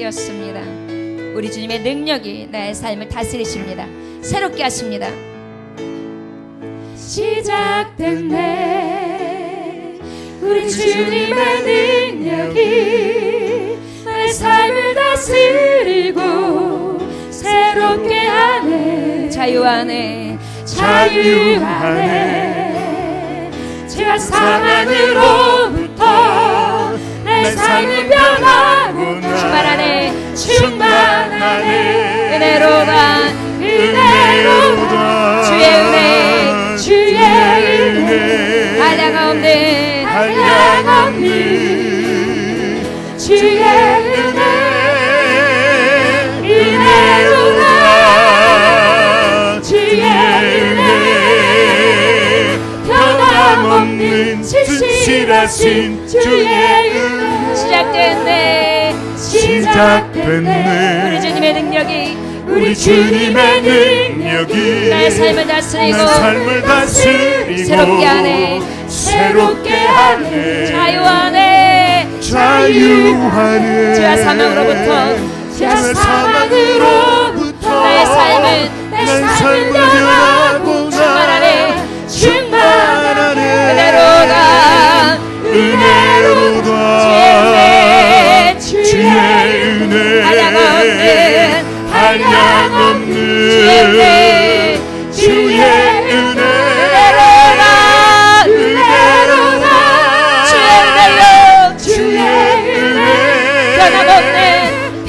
시작되었습니다. 우리 주님의 능력이 나의 삶을 다스리십니다. 새롭게 하십니다. 시작됐네. 우리 주님의 능력이 나의 삶을 다스리고 새롭게 하네. 자유하네. 자유하네. 죄와 사망으로부터 내 삶이 변하고 충만하네. 충만하네. 은혜로다. 은혜로다. 주의 은혜. 주의 은혜. 한량없는 한량없는 주의 은혜. 은혜로다. 주의 은혜. 변함없는 진실하신 주의 은혜. 시작됐네. 시작됐네. 우리 주님의 능력이 우리 주님의 능력이 나의 삶을 다스리고 새롭게 하네. 새롭게 하네. 자유하네. 자유하네. 죄와 사망으로부터 나의 삶을 변하고 충만하네. 충만하네. 은혜로다. 은혜로다. 주의 은혜. 한량없는 주의 은혜. 은혜로다. 은혜로다. 주의 은혜.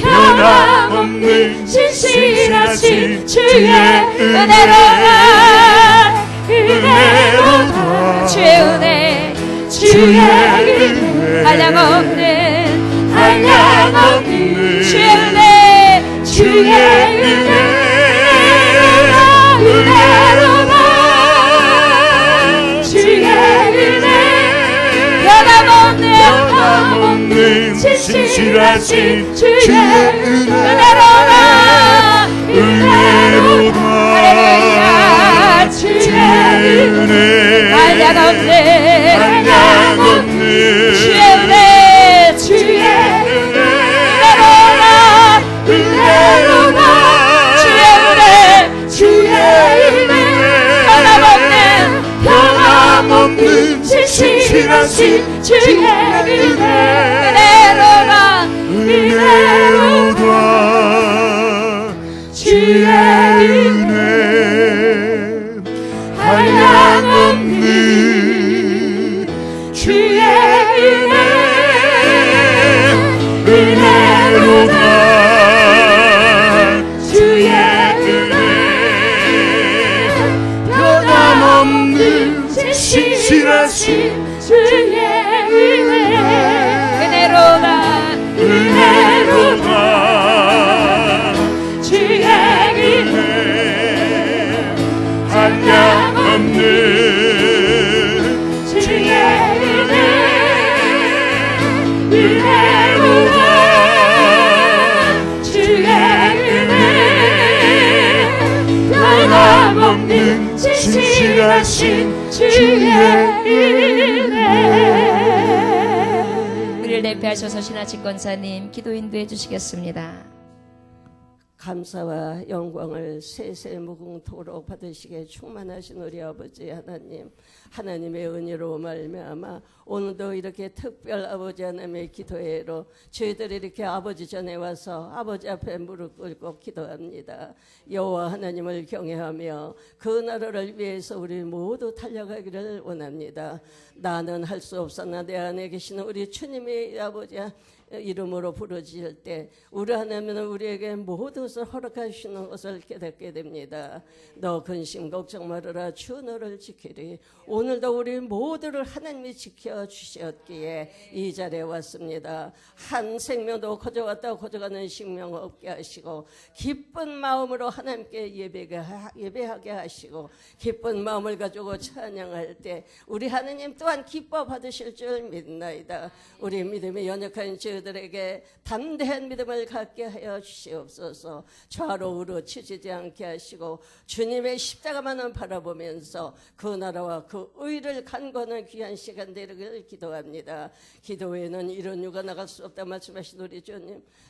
변함없는 진실하신 주의 은혜로다. 은혜로다. 주의 은혜. 주의 은혜. 한량없는 주의 은혜. 주의 은혜. 은혜로다. 주의 은혜. 변함없는 진실하신 주의 은혜로다. 은혜로다. 주의 은혜. 한량없는 주의 은혜. 주의 은혜로다. 은혜로다. 주의 은혜. 주의 은혜. 변함없는 진실하신 주의 은혜. 은혜로다. 은혜로다. 주의 은혜. 한량없는 주의 은혜. 은혜로다. 주의 은혜. 변함없는 진실하신 주의 은혜. 은혜로다. 은혜로다. 주의 은혜. 한량없는 주의 은혜. 은혜로다. 주의 은혜. 변함없는 진실하신 주의 은혜. 우리를 대표하셔서 신하직 권사님 기도 인도해 주시겠습니다. 감사와 영광을 세세무궁토록 받으시게 충만하신 우리 아버지 하나님, 하나님의 은혜로 말미암아 오늘도 이렇게 특별 아버지 하나님의 기도회로 저희들이 이렇게 아버지 전에 와서 아버지 앞에 무릎 꿇고 기도합니다. 여호와 하나님을 경외하며 그 나라를 위해서 우리 모두 달려가기를 원합니다. 나는 할 수 없으나 내 안에 계시는 우리 주님의 아버지 이름으로 부르짖을 때 우리 하나님은 우리에게 모든 것을 허락하시는 것을 깨닫게 됩니다. 너 근심 걱정 말아라. 주 너를 지키리. 오늘도 우리 모두를 하나님이 지켜주셨기에 이 자리에 왔습니다. 한 생명도 거저갔다 거저가는 생명 없게 하시고 기쁜 마음으로 하나님께 예배하게 하시고 기쁜 마음을 가지고 찬양할 때 우리 하나님 또한 기뻐 받으실 줄 믿나이다. 우리 믿음이 연약한 저 저희들에게 담대한 믿음을 갖게 하여 주시옵소서. 좌로 우로 치지지 않게 하시고 주님의 십자가만을 바라보면서 그 나라와 그 의를 간구하는 귀한 시간 되기를 기도합니다. 기도에는 이런 유가 나갈 수 없다 말씀하신 우리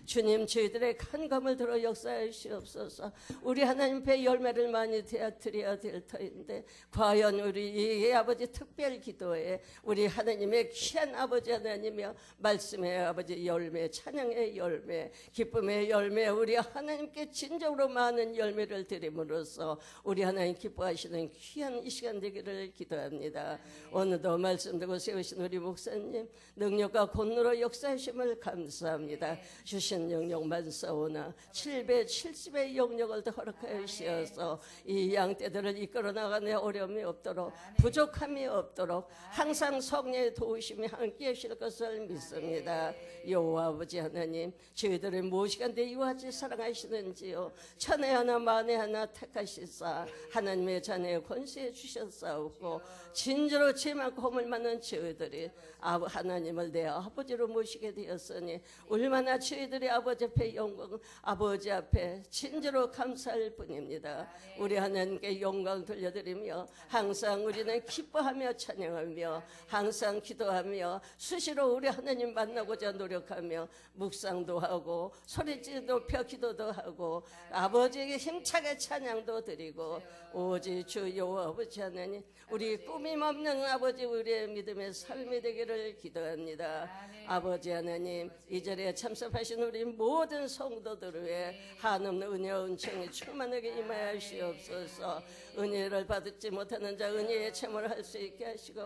주님 저희들의 간감을 들어 역사하시옵소서. 우리 하나님 배 열매를 많이 드려야 될 터인데 과연 우리 이 아버지 특별 기도에 우리 하나님의 귀한 아버지 하나님이여 말씀의 아버지 열매, 찬양의 열매, 기쁨의 열매, 우리 하나님께 진정으로 많은 열매를 드림으로써 우리 하나님 기뻐하시는 귀한 이 시간 되기를 기도합니다. 오늘도 말씀 듣고 세우신 우리 목사님 능력과 권능으로 역사하심을 감사합니다. 주신 영역 만사오나 7배 70의 영역을 더 허락하여 주셔서 이 양떼들을 이끌어 나가는 어려움이 없도록 부족함이 없도록 항상 성령의 도우심이 함께 하실 것을 믿습니다. 여호와 아버지 하나님 저희들을 무엇이간데 이와같이 사랑하시는지요. 천에 하나 만에 하나 택하시사 하나님의 자녀의 권세에 주셨사오고 진저로 죄 많고 허물 많은 저희들이 하나님을 내 아버지로 모시게 되었으니 얼마나 저희들이 아버지 앞에 영광 아버지 앞에 진저로 감사할 뿐입니다. 우리 하나님께 영광 돌려드리며 항상 우리는 기뻐하며 찬양하며 항상 기도하며 수시로 우리 하나님 만나고자 노력하며 묵상도 하고 소리지 높여 기도도 하고 아버지에게 힘차게 찬양도 드리고 오직 주 여호와 아버지 하나님 우리 꾸밈 없는 아버지 우리의 믿음의 삶이 되기를 기도합니다. 아버지 하나님 이 자리에 참석하신 우리 모든 성도들 위해 한없는 은혜와 은총이 충만하게 임하시옵소서. 은혜를 받지 못하는 자 은혜의 체험을 할 수 있게 하시고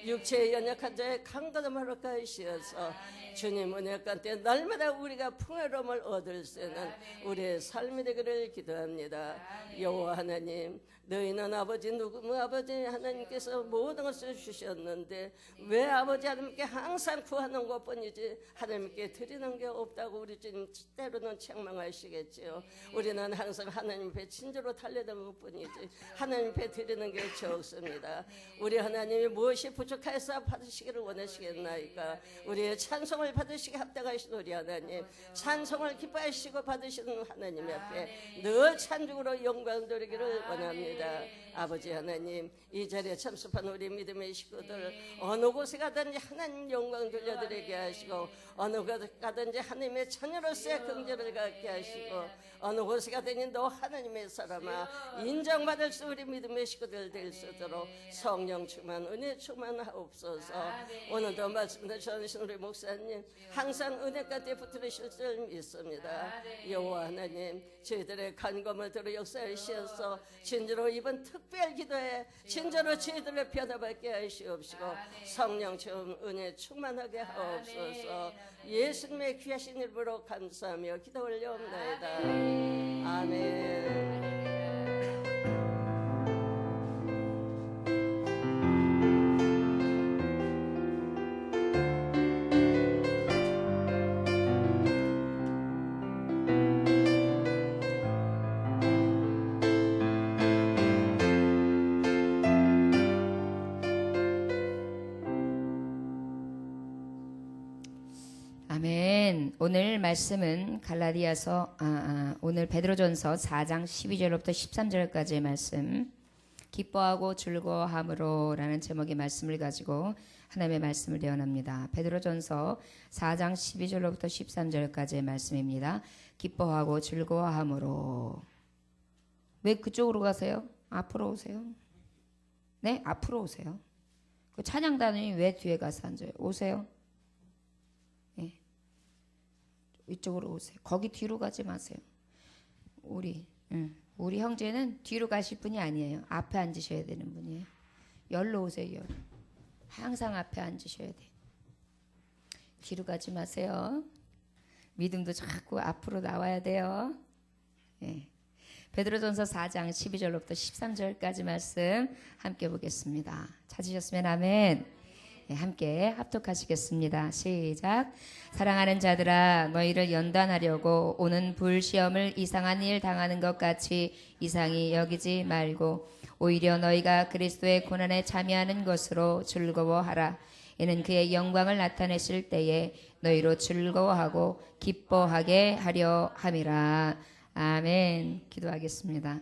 육체의 연약한 자의 강건함을 허락하시어서 주님 은혜 가운데 날마다 우리가 풍요로움을 얻을 수 있는 우리의 삶이 되기를 기도합니다. 여호와 하나님 너희는 아버지 누구 아버지 하나님께서 모든 것을 주셨는데 왜 아버지 하나님께 항상 구하는 것뿐이지 하나님께 드리는 게 없다고 우리 주님 때로는 책망하시겠지요. 우리는 항상 하나님 앞에 친절로 달려드는 것뿐이지 하나님 앞에 드리는 게 적습니다. 우리 하나님이 무엇이 부족해서 받으시기를 원하시겠나이까. 우리의 찬송을 받으시기 합당하신 우리 하나님 찬송을 기뻐하시고 받으시는 하나님 앞에 늘 찬중으로 영광 돌리기를 원합니다. 아버지 하나님 이 자리에 참석한 우리 믿음의 식구들 어느 곳에 가든지 하나님 영광 돌려드리게 하시고 어느 곳에 가든지 하나님의 자녀로서의 긍정을 갖게 하시고 어느 곳에 가든지 너 하나님의 사람아 인정받을 수 우리 믿음의 식구들 될 수 있도록 성령 충만 은혜 충만하옵소서. 오늘도 말씀 주신 우리 목사님 항상 은혜 가운데 붙들으실 줄 믿습니다. 여호와 하나님 저희들의 간검을 들어 역사하시어서 진짜로 이번 특별 기도에 진짜로 저희들을 변화받게 하시옵시고 성령 좀 은혜 충만하게 하옵소서. 예수님의 귀하신 이름으로 감사하며 기도 올려옵나이다. 아멘. 아멘. 오늘 말씀은 갈라디아서 오늘 베드로전서 4장 12절부터 13절까지의 말씀 기뻐하고 즐거워함으로라는 제목의 말씀을 가지고 하나님의 말씀을 대언합니다. 베드로전서 4장 12절부터 13절까지의 말씀입니다. 기뻐하고 즐거워함으로. 왜 그쪽으로 가세요? 앞으로 오세요. 네, 앞으로 오세요. 그 찬양단이 왜 뒤에 가서 앉아요? 오세요. 네. 이쪽으로 오세요. 거기 뒤로 가지 마세요. 우리 형제는 뒤로 가실 분이 아니에요. 앞에 앉으셔야 되는 분이에요. 열로 오세요. 열. 항상 앞에 앉으셔야 돼요. 뒤로 가지 마세요. 믿음도 자꾸 앞으로 나와야 돼요. 예. 베드로전서 4장 12절부터 13절까지 말씀 함께 보겠습니다. 찾으셨으면 아멘. 네, 함께 합독하시겠습니다. 시작. 사랑하는 자들아 너희를 연단하려고 오는 불시험을 이상한 일 당하는 것 같이 이상히 여기지 말고 오히려 너희가 그리스도의 고난에 참여하는 것으로 즐거워하라. 이는 그의 영광을 나타내실 때에 너희로 즐거워하고 기뻐하게 하려 함이라. 아멘. 기도하겠습니다.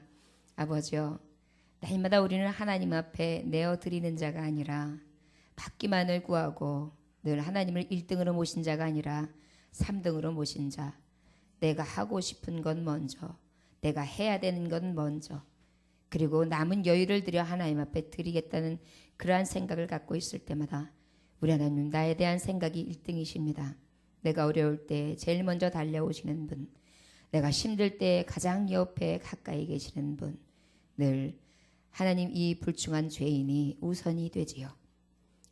아버지요, 날마다 우리는 하나님 앞에 내어드리는 자가 아니라 받기만을 구하고 늘 하나님을 1등으로 모신 자가 아니라 3등으로 모신 자, 내가 하고 싶은 건 먼저, 내가 해야 되는 건 먼저, 그리고 남은 여유를 들여 하나님 앞에 드리겠다는 그러한 생각을 갖고 있을 때마다 우리 하나님, 나에 대한 생각이 1등이십니다. 내가 어려울 때 제일 먼저 달려오시는 분, 내가 힘들 때 가장 옆에 가까이 계시는 분, 늘 하나님, 이 불충한 죄인이 우선이 되지요.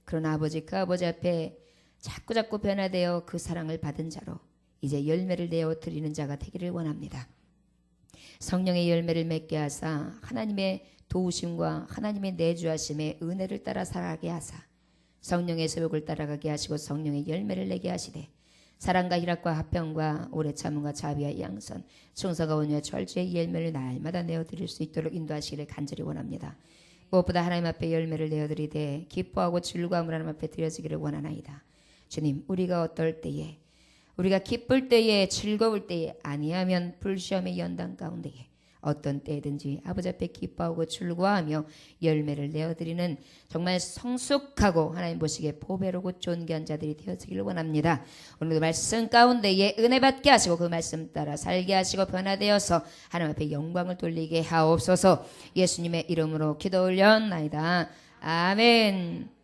그러나 아버지, 그 아버지 앞에 자꾸 변화되어 그 사랑을 받은 자로 이제 열매를 내어 드리는 자가 되기를 원합니다. 성령의 열매를 맺게 하사 하나님의 도우심과 하나님의 내주하심의 은혜를 따라 살아가게 하사 성령의 소욕을 따라가게 하시고 성령의 열매를 내게 하시되 사랑과 희락과 화평과 오래 참음과 자비와 양선, 충성과 온유와 절제의 열매를 날마다 내어드릴 수 있도록 인도하시기를 간절히 원합니다. 무엇보다 하나님 앞에 열매를 내어드리되 기뻐하고 즐거움을 하나님 앞에 드려지기를 원하나이다. 주님, 우리가 어떨 때에, 우리가 기쁠 때에, 즐거울 때에, 아니하면 불시험의 연단 가운데에 어떤 때든지 아버지 앞에 기뻐하고 즐거워하며 열매를 내어드리는 정말 성숙하고 하나님 보시기에 보배로고 존귀한 자들이 되어지기를 원합니다. 오늘도 말씀 가운데에 은혜 받게 하시고 그 말씀 따라 살게 하시고 변화되어서 하나님 앞에 영광을 돌리게 하옵소서. 예수님의 이름으로 기도 올렸나이다. 아멘.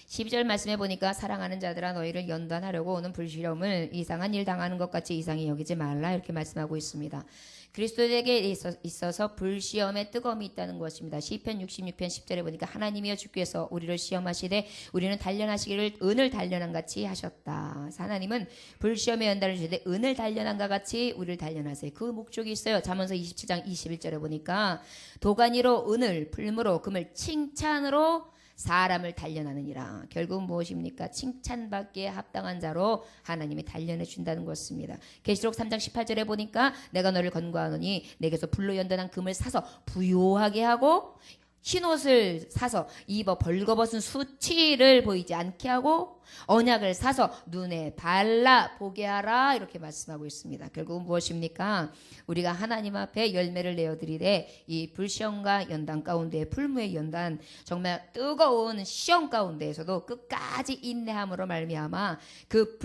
12절 말씀해 보니까 사랑하는 자들아 너희를 연단하려고 오는 불시험을 이상한 일 당하는 것 같이 이상히 여기지 말라, 이렇게 말씀하고 있습니다. 그리스도에게 있어서 불시험의 뜨거움이 있다는 것입니다. 시편 66편 10절에 보니까 하나님이여 주께서 우리를 시험하시되 우리는 단련하시기를 은을 단련한 같이 하셨다. 하나님은 불시험의 연단을 주시되 은을 단련한과 같이 우리를 단련하세요. 그 목적이 있어요. 잠언서 27장 21절에 보니까 도가니로 은을, 풀무로 금을, 칭찬으로 사람을 단련하느니라. 결국 무엇입니까? 칭찬받기에 합당한 자로 하나님이 단련해 준다는 것입니다. 계시록 3장 18절에 보니까 내가 너를 권고하노니 내게서 불로 연단한 금을 사서 부요하게 하고 흰옷을 사서 입어 벌거벗은 수치를 보이지 않게 하고 언약을 사서 눈에 발라 보게 하라, 이렇게 말씀하고 있습니다. 결국은 무엇입니까? 우리가 하나님 앞에 열매를 내어드리되 이 불시험과 연단 가운데, 풀무의 연단, 정말 뜨거운 시험 가운데에서도 끝까지 인내함으로 말미암아 그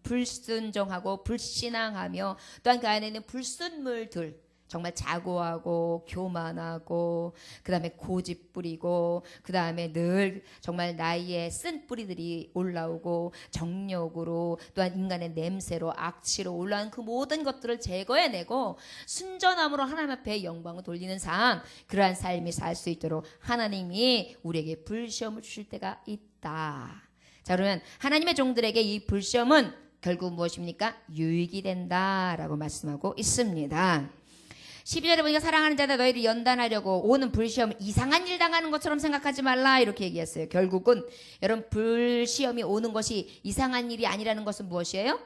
불순종하고 불신앙하며 또한 그 안에 있는 불순물들, 정말 자고하고 교만하고 그다음에 고집 부리고 그다음에 늘 정말 나이에 쓴 뿌리들이 올라오고 정욕으로 또한 인간의 냄새로 악취로 올라온 그 모든 것들을 제거해내고 순전함으로 하나님 앞에 영광을 돌리는 삶, 그러한 삶이 살 수 있도록 하나님이 우리에게 불시험을 주실 때가 있다. 자, 그러면 하나님의 종들에게 이 불시험은 결국 무엇입니까? 유익이 된다라고 말씀하고 있습니다. 12절에 보니까 사랑하는 자들 너희를 연단하려고 오는 불시험, 이상한 일 당하는 것처럼 생각하지 말라, 이렇게 얘기했어요. 결국은 여러분, 불시험이 오는 것이 이상한 일이 아니라는 것은 무엇이에요?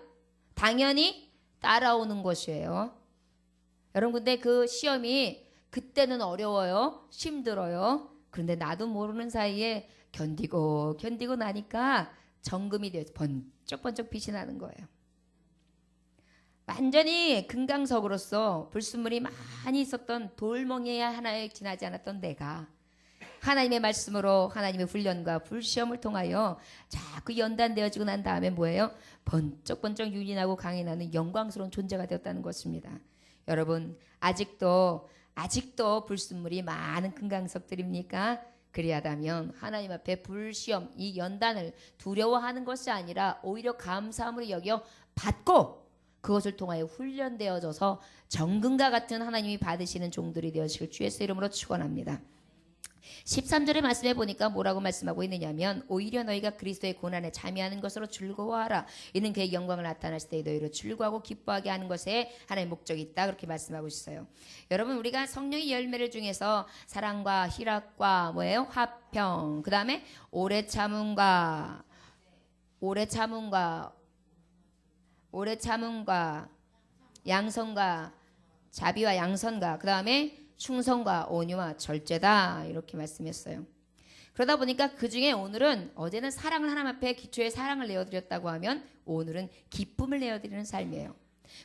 당연히 따라오는 것이에요. 여러분, 근데 그 시험이 그때는 어려워요, 힘들어요. 그런데 나도 모르는 사이에 견디고 나니까 정금이 되어서 번쩍번쩍 빛이 나는 거예요. 완전히 금강석으로서 불순물이 많이 있었던 돌멍에 하나에 지나지 않았던 내가 하나님의 말씀으로 하나님의 훈련과 불시험을 통하여 자꾸 연단되어지고 난 다음에 뭐예요? 번쩍번쩍 윤이 나고 강이 나는 영광스러운 존재가 되었다는 것입니다. 여러분, 아직도 불순물이 많은 금강석들입니까? 그리하다면 하나님 앞에 불시험, 이 연단을 두려워하는 것이 아니라 오히려 감사함으로 여겨 받고 그것을 통하여 훈련되어져서 정금과 같은 하나님이 받으시는 종들이 되어지길 주 예수 이름으로 축원합니다. 13절의 말씀해 보니까 뭐라고 말씀하고 있느냐면 오히려 너희가 그리스도의 고난에 참여하는 것으로 즐거워하라. 이는 그의 영광을 나타나실 때 너희를 즐거워하고 기뻐하게 하는 것에 하나님의 목적이 있다, 그렇게 말씀하고 있어요. 여러분, 우리가 성령의 열매를 중에서 사랑과 희락과 뭐예요? 화평, 그 다음에 오래 참음과 양선과 자비와 양선과 그 다음에 충성과 온유와 절제다, 이렇게 말씀했어요. 그러다 보니까 그 중에 오늘은 어제는 사랑을 하나님 앞에 기초에 사랑을 내어드렸다고 하면 오늘은 기쁨을 내어드리는 삶이에요.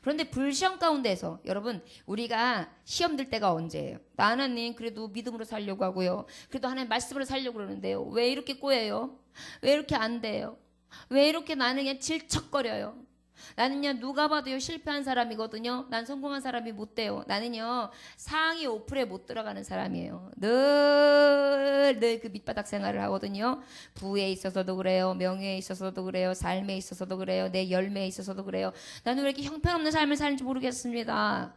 그런데 불시험 가운데서 여러분 우리가 시험 들 때가 언제예요? 나 하나님 그래도 믿음으로 살려고 하고요. 그래도 하나님 말씀으로 살려고 그러는데요. 왜 이렇게 꼬여요? 왜 이렇게 안 돼요? 왜 이렇게 나는 그냥 질척거려요? 나는요 누가 봐도요 실패한 사람이거든요. 난 성공한 사람이 못 돼요. 나는요 상위 5%에 못 들어가는 사람이에요. 늘 그 밑바닥 생활을 하거든요. 부에 있어서도 그래요. 명예에 있어서도 그래요. 삶에 있어서도 그래요. 내 열매에 있어서도 그래요. 나는 왜 이렇게 형편없는 삶을 사는지 모르겠습니다.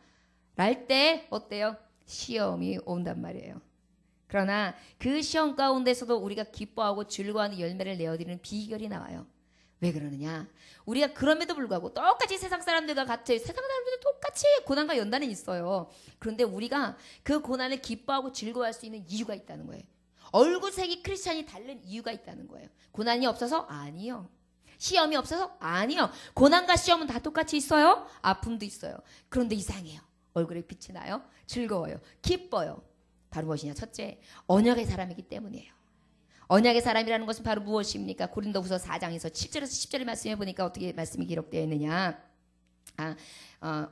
랄 때 어때요? 시험이 온단 말이에요. 그러나 그 시험 가운데서도 우리가 기뻐하고 즐거워하는 열매를 내어드리는 비결이 나와요. 왜 그러느냐? 우리가 그럼에도 불구하고 똑같이 세상 사람들과 같이 세상 사람들도 똑같이 고난과 연단은 있어요. 그런데 우리가 그 고난을 기뻐하고 즐거워할 수 있는 이유가 있다는 거예요. 얼굴색이 크리스찬이 다른 이유가 있다는 거예요. 고난이 없어서? 아니요. 시험이 없어서? 아니요. 고난과 시험은 다 똑같이 있어요. 아픔도 있어요. 그런데 이상해요. 얼굴에 빛이 나요. 즐거워요. 기뻐요. 바로 무엇이냐? 첫째, 언약의 사람이기 때문이에요. 언약의 사람이라는 것은 바로 무엇입니까? 고린도후서 4장에서 7절에서 10절을 말씀해 보니까 어떻게 말씀이 기록되어 있느냐?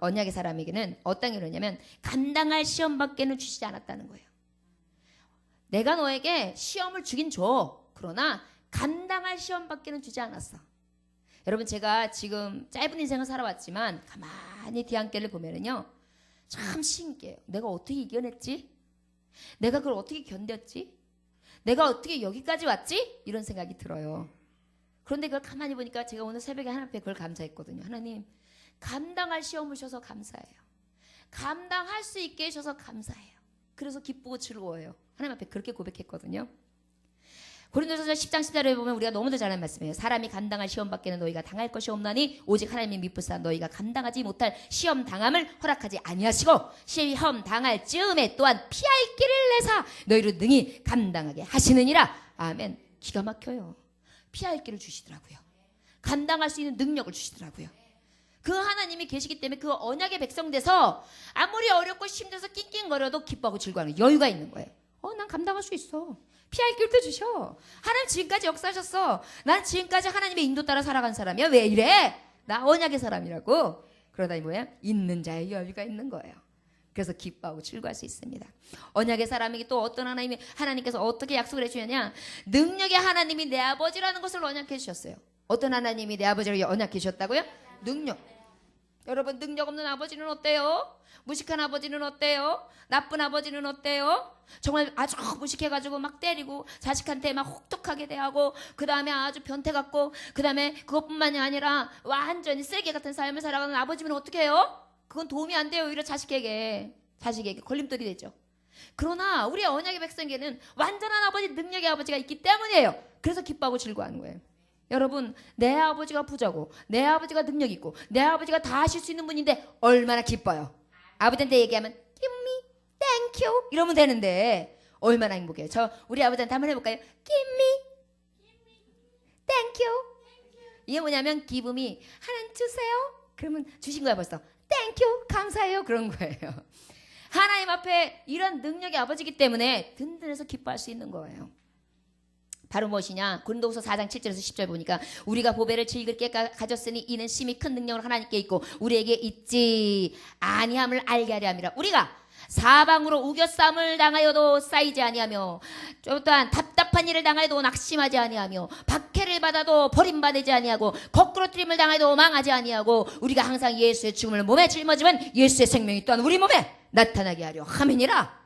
언약의 사람에게는 어떤 게 그러냐면 감당할 시험밖에는 주시지 않았다는 거예요. 내가 너에게 시험을 주긴 줘. 그러나 감당할 시험밖에는 주지 않았어. 여러분 제가 지금 짧은 인생을 살아왔지만 가만히 뒤안길을 보면은요 참 신기해요. 내가 어떻게 이겨냈지? 내가 그걸 어떻게 견뎠지? 내가 어떻게 여기까지 왔지? 이런 생각이 들어요. 그런데 그걸 가만히 보니까 제가 오늘 새벽에 하나님 앞에 그걸 감사했거든요. 하나님 감당할 시험을 주셔서 감사해요. 감당할 수 있게 해주셔서 감사해요. 그래서 기쁘고 즐거워요. 하나님 앞에 그렇게 고백했거든요. 고린도전서 10장 10절에 보면 우리가 너무도 잘 아는 말씀이에요. 사람이 감당할 시험 밖에는 너희가 당할 것이 없나니 오직 하나님이 미쁘사 너희가 감당하지 못할 시험 당함을 허락하지 아니하시고 시험 당할 즈음에 또한 피할 길을 내사 너희를 능히 감당하게 하시느니라. 아멘. 기가 막혀요. 피할 길을 주시더라고요. 감당할 수 있는 능력을 주시더라고요. 그 하나님이 계시기 때문에 그 언약의 백성 돼서 아무리 어렵고 힘들어서 낑낑거려도 기뻐하고 즐거워하는 여유가 있는 거예요. 난 감당할 수 있어. 피할 길도 주셔. 하나님 지금까지 역사하셨어. 난 지금까지 하나님의 인도 따라 살아간 사람이야. 왜 이래? 나 언약의 사람이라고. 그러다 뭐야? 있는 자의 여유가 있는 거예요. 그래서 기뻐하고 즐거워할 수 있습니다. 언약의 사람에게 또 어떤 하나님께서 어떻게 약속을 해주느냐? 능력의 하나님이 내 아버지라는 것을 언약해 주셨어요. 어떤 하나님이 내 아버지를 언약해 주셨다고요? 능력. 여러분 능력 없는 아버지는 어때요? 무식한 아버지는 어때요? 나쁜 아버지는 어때요? 정말 아주 무식해가지고 막 때리고 자식한테 막 혹독하게 대하고 그 다음에 아주 변태 같고 그 다음에 그것뿐만이 아니라 완전히 쓰레기 같은 삶을 살아가는 아버지면 어떻게 해요? 그건 도움이 안 돼요. 오히려 자식에게 걸림돌이 되죠. 그러나 우리 언약의 백성에게는 완전한 아버지 능력의 아버지가 있기 때문이에요. 그래서 기뻐하고 즐거워하는 거예요. 여러분 내 아버지가 부자고 내 아버지가 능력 있고 내 아버지가 다 하실 수 있는 분인데 얼마나 기뻐요. 아버지한테 얘기하면 give me, thank you 이러면 되는데 얼마나 행복해요. 우리 아버지한테 한번 해볼까요? give me, thank you. 이게 뭐냐면 give me 하나님 주세요. 그러면 주신 거야 벌써. thank you 감사해요 그런 거예요. 하나님 앞에 이런 능력의 아버지이기 때문에 든든해서 기뻐할 수 있는 거예요. 바로 무엇이냐? 고린도후서 4장 7절에서 10절 보니까 우리가 보배를 즐겁게 가졌으니 이는 심히 큰 능력을 하나님께 있고 우리에게 있지 아니함을 알게 하려 함이라. 우리가 사방으로 우겨쌈을 당하여도 쌓이지 아니하며 또한 답답한 일을 당하여도 낙심하지 아니하며 박해를 받아도 버림받지 아니하고 거꾸로뜨림을 당하여도 망하지 아니하고 우리가 항상 예수의 죽음을 몸에 짊어지면 예수의 생명이 또한 우리 몸에 나타나게 하려 함이니라.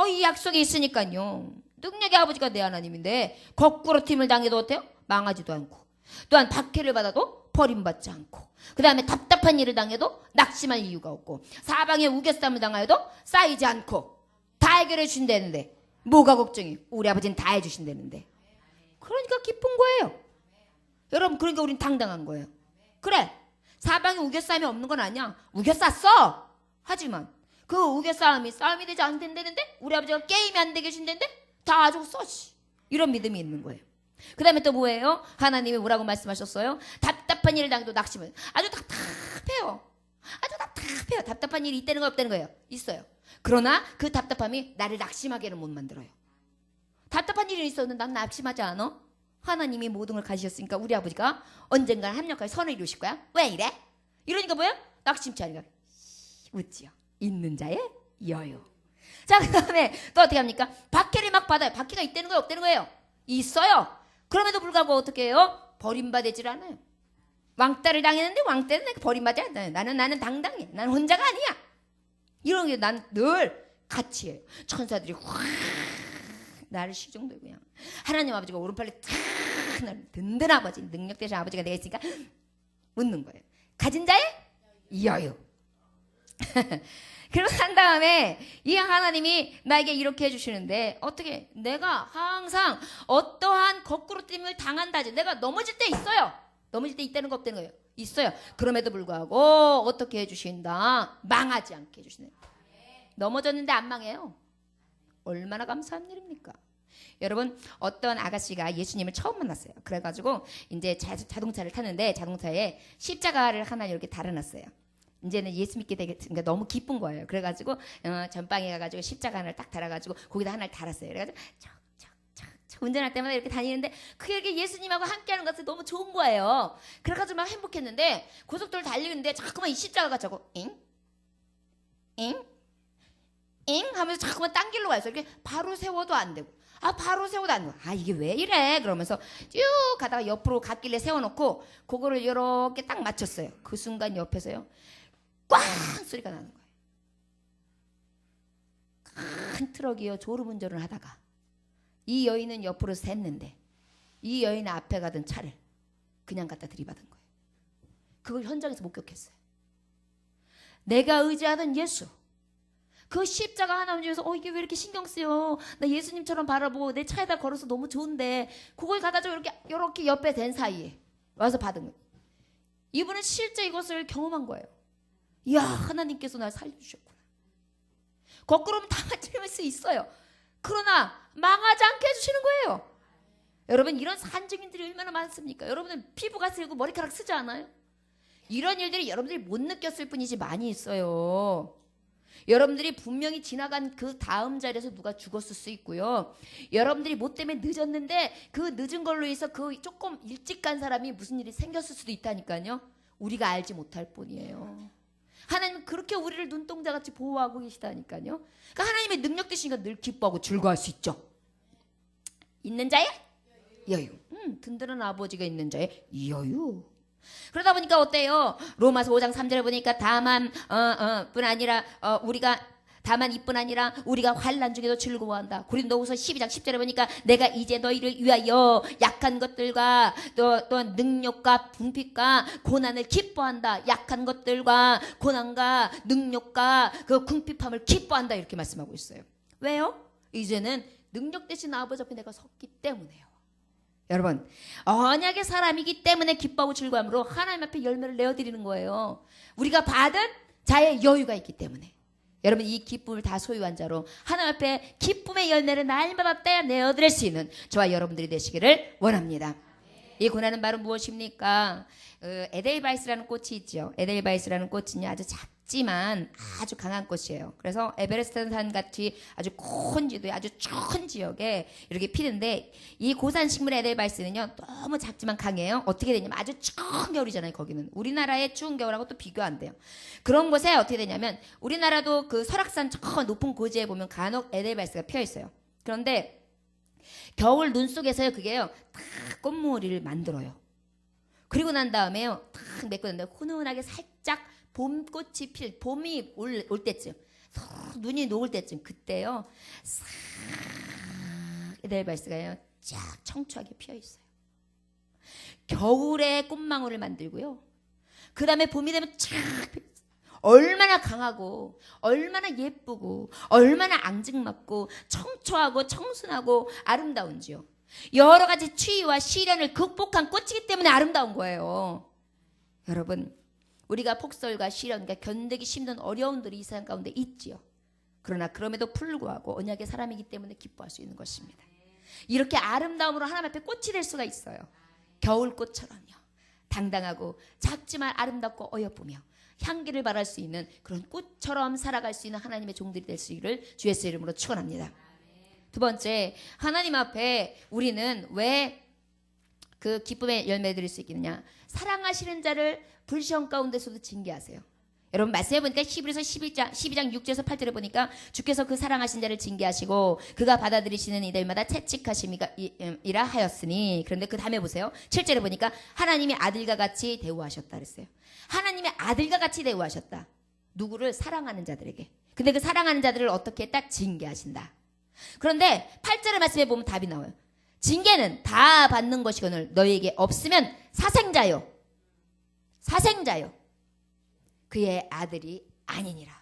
이 약속이 있으니까요. 능력의 아버지가 내 하나님인데 거꾸로 팀을 당해도 어때요? 망하지도 않고 또한 박해를 받아도 버림받지 않고 그 다음에 답답한 일을 당해도 낙심할 이유가 없고 사방에 우겨쌈을 당하여도 쌓이지 않고 다 해결해 주신다는데 뭐가 걱정이? 우리 아버지는 다 해주신다는데 그러니까 기쁜 거예요. 여러분 그러니까 우린 당당한 거예요. 그래 사방에 우겨쌈이 없는 건 아니야. 우겨쌌어. 하지만 그 우겨싸움이 싸움이 되지 않는다는데 우리 아버지가 게임이 안 되게 해준다는데 다 아주 써시 이런 믿음이 있는 거예요. 그 다음에 또 뭐예요? 하나님이 뭐라고 말씀하셨어요? 답답한 일을 당해도 낙심을 아주 답답해요. 아주 답답해요. 답답한 일이 있다는 거 없다는 거예요? 있어요. 그러나 그 답답함이 나를 낙심하게는 못 만들어요. 답답한 일이 있었는데 난 낙심하지 않아? 하나님이 모든 걸 가지셨으니까 우리 아버지가 언젠가 합력하여 선을 이루실 거야. 왜 이래? 이러니까 뭐야? 낙심치 않으니까 웃지요. 있는 자의 여유. 자, 그 다음에 또 어떻게 합니까? 박해를 막 받아요. 박해가 있다는 거예요? 없다는 거예요? 있어요. 그럼에도 불구하고 어떻게 해요? 버림받지를 않아요. 왕따를 당했는데 왕따는 내가 버림받지 않아요. 나는 당당해. 나는 혼자가 아니야. 이런 게 난 늘 같이 해요. 천사들이 확 나를 시종들고 그냥 하나님 아버지가 오른팔에 탁 나를 든든 아버지, 능력 되신 아버지가 내가 있으니까 웃는 거예요. 가진 자의 여유. 그러고 난 다음에 이 하나님이 나에게 이렇게 해주시는데 어떻게 내가 항상 어떠한 거꾸로 됨을 당한다지 내가 넘어질 때 있어요. 넘어질 때 있다는 거 없다는 거예요. 있어요. 그럼에도 불구하고 어떻게 해주신다? 망하지 않게 해주시네요. 넘어졌는데 안 망해요. 얼마나 감사한 일입니까? 여러분 어떤 아가씨가 예수님을 처음 만났어요. 그래가지고 이제 자동차를 타는데 자동차에 십자가를 하나 이렇게 달아놨어요. 이제는 예수 믿게 되니까 너무 기쁜 거예요. 그래가지고 전방에 가가지고 십자가 하나를 딱 달아가지고 거기다 하나를 달았어요. 그래가지고 척 운전할 때마다 이렇게 다니는데 그게 예수님하고 함께하는 것이 너무 좋은 거예요. 그래가지고 막 행복했는데 고속도로를 달리는데 자꾸만 이 십자가가 자꾸 잉 하면서 자꾸만 딴 길로 가서 이렇게 바로 세워도 안 되고 바로 세워도 안 되고 이게 왜 이래 그러면서 쭉 가다가 옆으로 갓길에 세워놓고 그거를 이렇게 딱 맞췄어요. 그 순간 옆에서요 꽝 소리가 나는 거예요. 큰 트럭이요 졸음운전을 하다가 이 여인은 옆으로 샜는데 이 여인 앞에 가던 차를 그냥 갖다 들이받은 거예요. 그걸 현장에서 목격했어요. 내가 의지하던 예수 그 십자가 하나 움직여서 이게 왜 이렇게 신경 쓰여? 나 예수님처럼 바라보고 내 차에다 걸어서 너무 좋은데 그걸 갖다줘 이렇게 옆에 댄 사이에 와서 받은 거예요. 이분은 실제 이것을 경험한 거예요. 이야 하나님께서 날 살려주셨구나. 거꾸로는 다 맞을 수 있어요. 그러나 망하지 않게 해주시는 거예요. 여러분 이런 산증인들이 얼마나 많습니까? 여러분은 피부가 슬고 머리카락 쓰지 않아요? 이런 일들이 여러분들이 못 느꼈을 뿐이지 많이 있어요. 여러분들이 분명히 지나간 그 다음 자리에서 누가 죽었을 수 있고요. 여러분들이 뭐 때문에 늦었는데 그 늦은 걸로 해서 그 조금 일찍 간 사람이 무슨 일이 생겼을 수도 있다니까요. 우리가 알지 못할 뿐이에요. 하나님은 그렇게 우리를 눈동자같이 보호하고 계시다니까요. 그러니까 하나님의 능력 되시니까 늘 기뻐하고 즐거워할 수 있죠. 있는 자의 여유. 든든한 아버지가 있는 자의 여유. 그러다 보니까 어때요? 로마서 5장 3절에 보니까 뿐 아니라 다만 이뿐 아니라 우리가 환난 중에도 즐거워한다. 고린도후서 12장 10절에 보니까 내가 이제 너희를 위하여 약한 것들과 또 능력과 궁핍과 고난을 기뻐한다. 약한 것들과 고난과 능력과 그 궁핍함을 기뻐한다. 이렇게 말씀하고 있어요. 왜요? 이제는 능력 되신 아버지 앞에 내가 섰기 때문에요. 여러분 언약의 사람이기 때문에 기뻐하고 즐거움으로 하나님 앞에 열매를 내어드리는 거예요. 우리가 받은 자의 여유가 있기 때문에 여러분 이 기쁨을 다 소유한 자로 하나님 앞에 기쁨의 열매를 날마다 떼어내어드릴 수 있는 저와 여러분들이 되시기를 원합니다. 이 고난은 바로 무엇입니까? 에델바이스라는 꽃이 있죠. 에델바이스라는 꽃은요 아주 작지만 아주 강한 꽃이에요. 그래서 에베레스트 산 같이 아주 큰 지도에 아주 추운 지역에 이렇게 피는데 이 고산 식물 에델바이스는요 너무 작지만 강해요. 어떻게 되냐면 아주 추운 겨울이잖아요. 거기는 우리나라의 추운 겨울하고 또 비교 안 돼요. 그런 곳에 어떻게 되냐면 우리나라도 그 설악산 저 높은 고지에 보면 간혹 에델바이스가 피어 있어요. 그런데 겨울 눈 속에서요 그게요 딱 꽃무늬를 만들어요. 그리고 난 다음에요 탁 메꿔 낸다. 훈훈하게 살짝 봄꽃이 봄이 올 때쯤 눈이 녹을 때쯤 그때요 싹 에델바이스가요 쫙 청초하게 피어 있어요. 겨울에 꽃망울을 만들고요. 그 다음에 봄이 되면 쫙 얼마나 강하고 얼마나 예쁘고 얼마나 앙증맞고 청초하고 청순하고 아름다운지요. 여러 가지 추위와 시련을 극복한 꽃이기 때문에 아름다운 거예요. 여러분 우리가 폭설과 시련과 견디기 힘든 어려움들이 이 세상 가운데 있지요. 그러나 그럼에도 불구하고 언약의 사람이기 때문에 기뻐할 수 있는 것입니다. 이렇게 아름다움으로 하나님 앞에 꽃이 될 수가 있어요. 겨울꽃처럼요. 당당하고 작지만 아름답고 어여쁘며 향기를 발할 수 있는 그런 꽃처럼 살아갈 수 있는 하나님의 종들이 될 수 있기를 주 예수의 이름으로 축원합니다. 두 번째, 하나님 앞에 우리는 왜 그 기쁨의 열매 드릴 수 있겠느냐? 사랑하시는 자를 불시험 가운데서도 징계하세요. 여러분 말씀해 보니까 히브리서 12장 6절에서 8절에 보니까 주께서 그 사랑하신 자를 징계하시고 그가 받아들이시는 이들마다 채찍하심이라 하였으니. 그런데 그 다음에 보세요. 7절에 보니까 하나님의 아들과 같이 대우하셨다 그랬어요. 하나님의 아들과 같이 대우하셨다. 누구를? 사랑하는 자들에게. 근데 그 사랑하는 자들을 어떻게 했다? 징계하신다. 그런데 8절의 말씀에 보면 답이 나와요. 징계는 다 받는 것이거늘 너희에게 없으면 사생자요. 사생자요. 그의 아들이 아니니라.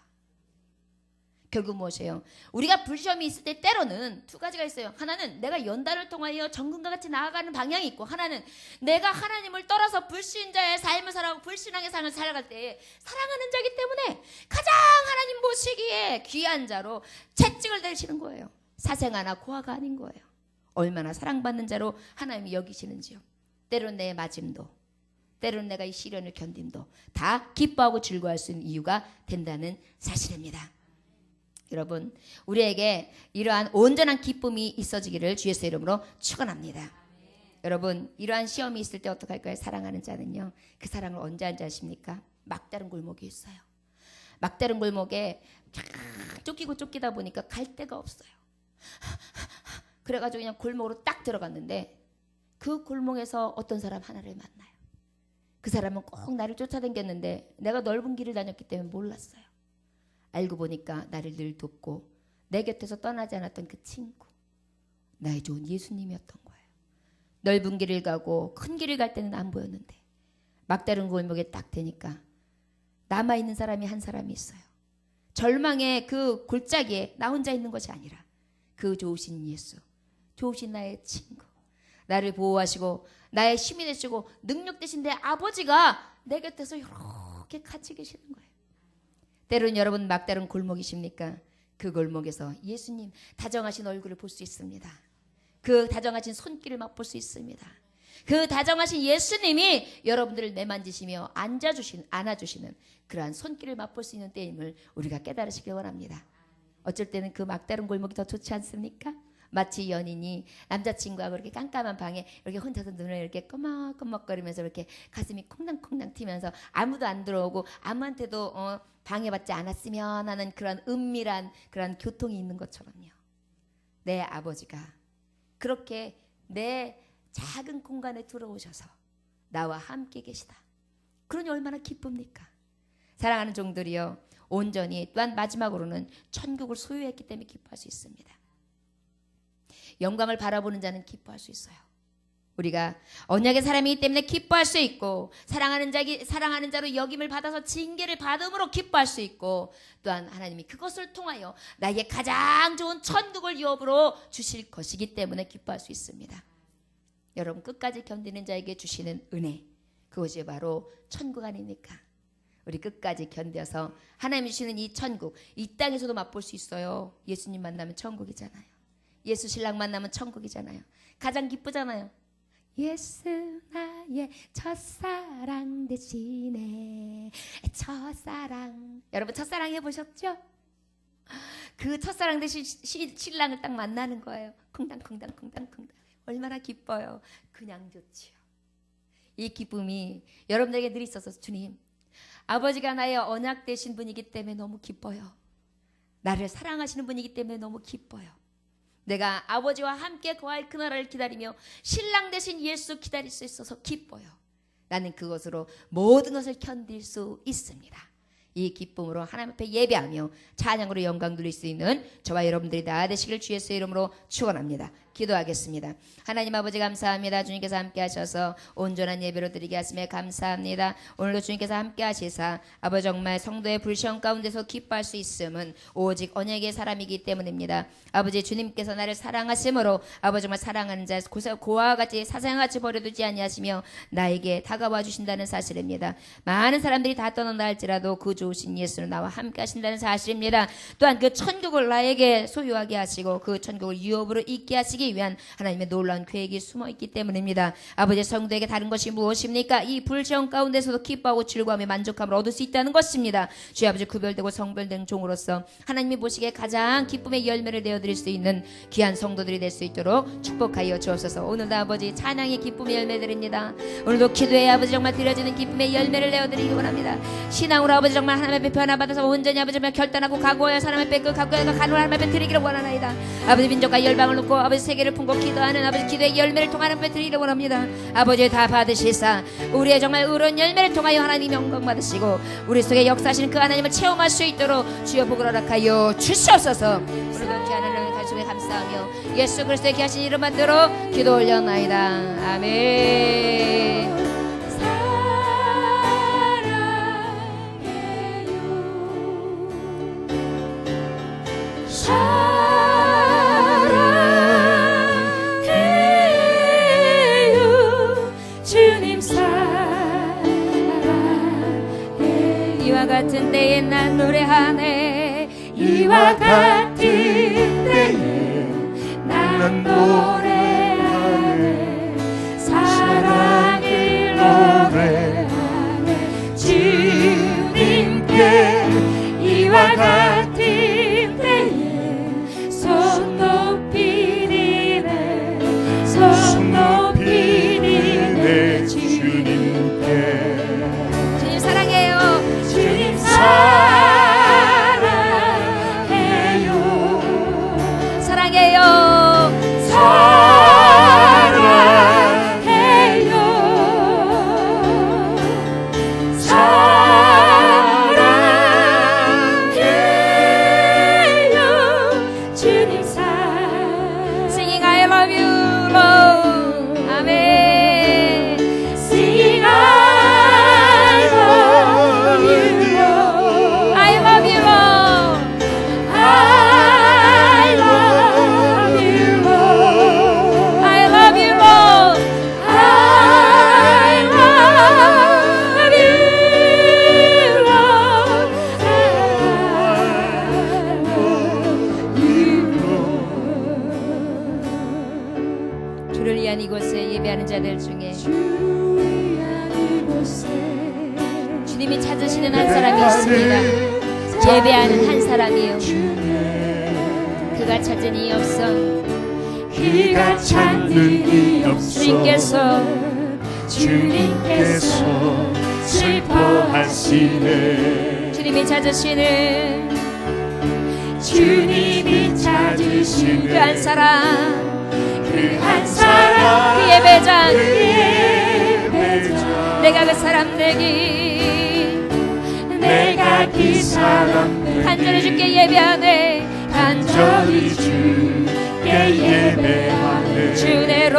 결국 무엇이에요? 우리가 불시험이 있을 때 때로는 두 가지가 있어요. 하나는 내가 연단을 통하여 정금과 같이 나아가는 방향이 있고, 하나는 내가 하나님을 떠나서 불신자의 삶을 살아가고 불신앙의 삶을 살아갈 때 사랑하는 자이기 때문에 가장 하나님 보시기에 귀한 자로 채찍을 내리시는 거예요. 사생아나 고아가 아닌 거예요. 얼마나 사랑받는 자로 하나님이 여기시는지요. 때로는 내 맞음도, 때로는 내가 이 시련을 견딤도 다 기뻐하고 즐거워할 수 있는 이유가 된다는 사실입니다. 여러분, 우리에게 이러한 온전한 기쁨이 있어지기를 주 예수의 이름으로 축원합니다. 여러분, 이러한 시험이 있을 때 어떻게 할까요? 사랑하는 자는요, 그 사랑을 언제 한지 아십니까? 막다른 골목에 있어요. 막다른 골목에 쫓기고 쫓기다 보니까 갈 데가 없어요. 그래가지고 그냥 골목으로 딱 들어갔는데 그 골목에서 어떤 사람 하나를 만나요. 그 사람은 꼭 나를 쫓아다녔는데 내가 넓은 길을 다녔기 때문에 몰랐어요. 알고 보니까 나를 늘 돕고 내 곁에서 떠나지 않았던 그 친구, 나의 좋은 예수님이었던 거예요. 넓은 길을 가고 큰 길을 갈 때는 안 보였는데 막다른 골목에 딱 되니까 남아있는 사람이 한 사람이 있어요. 절망의 그 골짜기에 나 혼자 있는 것이 아니라 그 좋으신 예수, 좋으신 나의 친구, 나를 보호하시고 나의 힘이 되시고 능력 되신 내 아버지가 내 곁에서 이렇게 같이 계시는 거예요. 때로는 여러분 막다른 골목이십니까? 그 골목에서 예수님 다정하신 얼굴을 볼 수 있습니다. 그 다정하신 손길을 맛볼 수 있습니다. 그 다정하신 예수님이 여러분들을 매만지시며 안아주시는 그러한 손길을 맛볼 수 있는 때임을 우리가 깨달으시길 원합니다. 어쩔 때는 그 막다른 골목이 더 좋지 않습니까? 마치 연인이 남자친구하고 이렇게 깜깜한 방에 이렇게 혼자서 눈을 이렇게 꺼먹꺼먹거리면서 이렇게 가슴이 콩당콩당 튀면서 아무도 안 들어오고 아무한테도 방해받지 않았으면 하는 그런 은밀한 그런 교통이 있는 것처럼요. 내 아버지가 그렇게 내 작은 공간에 들어오셔서 나와 함께 계시다. 그러니 얼마나 기쁩니까? 사랑하는 종들이요, 온전히 또한 마지막으로는 천국을 소유했기 때문에 기뻐할 수 있습니다. 영광을 바라보는 자는 기뻐할 수 있어요. 우리가 언약의 사람이기 때문에 기뻐할 수 있고, 사랑하는 자로 여김을 받아서 징계를 받음으로 기뻐할 수 있고, 또한 하나님이 그것을 통하여 나에게 가장 좋은 천국을 유업으로 주실 것이기 때문에 기뻐할 수 있습니다. 여러분, 끝까지 견디는 자에게 주시는 은혜, 그것이 바로 천국 아닙니까? 우리 끝까지 견뎌서 하나님이 주시는 이 천국, 이 땅에서도 맛볼 수 있어요. 예수님 만나면 천국이잖아요. 예수 신랑 만나면 천국이잖아요. 가장 기쁘잖아요. 예수 나의 첫사랑 되시네. 첫사랑. 여러분 첫사랑 해보셨죠? 그 첫사랑 되신 신랑을 딱 만나는 거예요. 콩당콩당콩당콩당. 얼마나 기뻐요. 그냥 좋지요. 이 기쁨이 여러분들에게 늘 있어서, 주님, 아버지가 나의 언약 되신 분이기 때문에 너무 기뻐요. 나를 사랑하시는 분이기 때문에 너무 기뻐요. 내가 아버지와 함께 거할 그 나라를 기다리며 신랑 되신 예수 기다릴 수 있어서 기뻐요. 나는 그것으로 모든 것을 견딜 수 있습니다. 이 기쁨으로 하나님 앞에 예배하며 찬양으로 영광 돌릴 수 있는 저와 여러분들이 다 되시길 주 예수의 이름으로 축원합니다. 기도하겠습니다. 하나님 아버지 감사합니다. 주님께서 함께 하셔서 온전한 예배로 드리게 하심에 감사합니다. 오늘도 주님께서 함께 하시사 아버지 정말 성도의 불시험 가운데서 기뻐할 수 있음은 오직 언약의 사람이기 때문입니다. 아버지 주님께서 나를 사랑하심으로 아버지 정말 사랑하는 자 고아와 같이 사생같이 버려두지 아니하시며 나에게 다가와 주신다는 사실입니다. 많은 사람들이 다 떠난다 할지라도 그 좋으신 예수는 나와 함께 하신다는 사실입니다. 또한 그 천국을 나에게 소유하게 하시고 그 천국을 유업으로 있게 하시기 하기 위한 하나님의 놀라운 계획이 숨어있기 때문입니다. 아버지 성도에게 다른 것이 무엇입니까? 이 불시험 가운데서도 기뻐하고 즐거움에 만족함을 얻을 수 있다는 것입니다. 주의 아버지 구별되고 성별된 종으로서 하나님이 보시기에 가장 기쁨의 열매를 내어드릴 수 있는 귀한 성도들이 될 수 있도록 축복하여 주옵소서. 오늘도 아버지 찬양의 기쁨의 열매 드립니다. 오늘도 기도에 아버지 정말 드려지는 기쁨의 열매를 내어드리기 원합니다. 신앙으로 아버지 정말 하나님 앞에 변화받아서 온전히 아버지 정말 결단하고 각오하여 사람 앞에 각오하여 가는 하나님 앞에 드리기를 원하나이다. 아버지 민족과 열방을 놓고 아버지 세계를 품고 기도하는 아버지 기도의 열매를 통하는 앞에 드리기를 원합니다. 아버지 다 받으시사 우리의 정말 의로운 열매를 통하여 하나님 영광 받으시고 우리 속에 역사하시는 그 하나님을 체험할 수 있도록 주여 복을 허락하여 주시옵소서. 오늘도 귀한 하나님의 가슴에 감사하며 예수 그리스도의 귀하신 이름 받들어 기도 올려나이다. 아멘. 사랑해요 주님 사랑해요 이와 같은 때에 난 노래하네. 이와 같은 때에 난 노래하네 사랑을 노래하네 주님께 이와 같은 때에 손 높이 드네 손 높이 드네 주님께 주님 사랑해요. 주님 사랑해요 사랑해요. 사랑해요 주님 Singing I love you Lord. 아멘. Sing I love you Lord I love you Lord. I love you Lord I love you Lord. I love you Lord 주를 위한 이곳에 예배하는 자들 중에 주님이 찾으시는 한 사람이 있습니다. 예배하는 한 사람이요. 그가 찾은 이 없어. 그가 찾는 이 없어 주님께서 슬퍼하시네 주님이 찾으시는 주님이 찾으시는 그 한 사람, 그 한 사람 그 예배자, 예배자 내가 그 사람 되기 내가 그 사람 되기 간절히 주께 예배하네. 간절히 주께 예배하네 주내로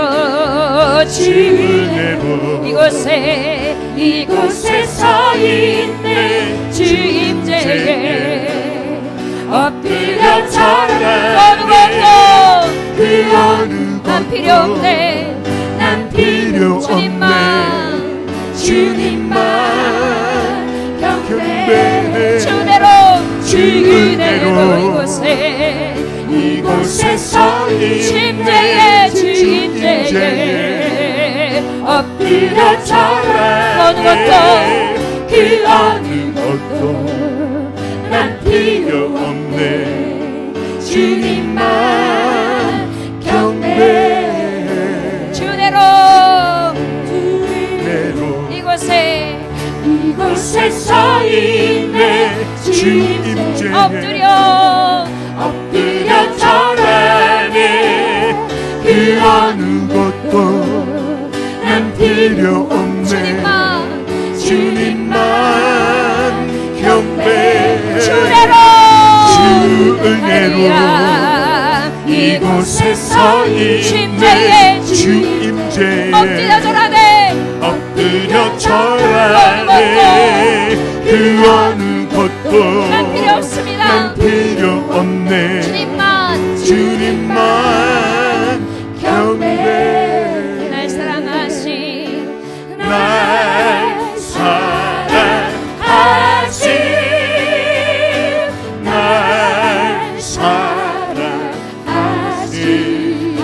주내로 이곳에 서 있는 주 임재에 엎드려 절하네. 그 어느 난 필요 없네. 난 필요 없네 주님만 경배해 주내로 이곳에 서 임재에 있는 주 임재에 엎드려 절하네 그 어느 것도 난 필요 없네 주님만 경배해 주내로 이곳에 서 있네 주 임재에 엎드려 절하네 그 어느 것도 난 필요 없네 주님만 경배해 주 은혜로 이곳에 서 있네 주 임재에 엎드려 절하네. 엎드려 절하네 그 어느 것도 난 필요 없습니다. 난 필요 없네 주님만 경배 날 사랑하신 날 사랑하신 날 사랑하신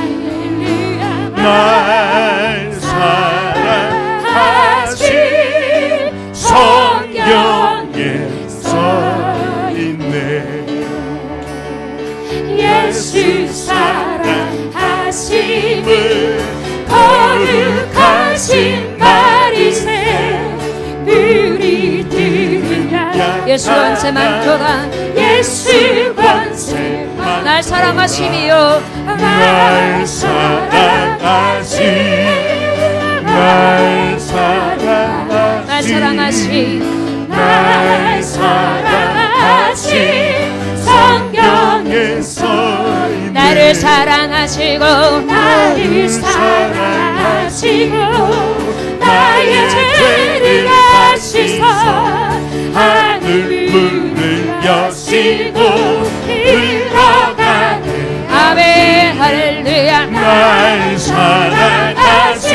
예수 권세만도다 예수 권세만 날 사랑하시며 날 사랑하시 날 사랑하시 날 사랑하시 성경에서 나를 사랑하시고 나를 사랑하시고 나의 죄를 가시사 하늘 문을 여시고 흘러가는 아멘 할렐루야 날 사랑하시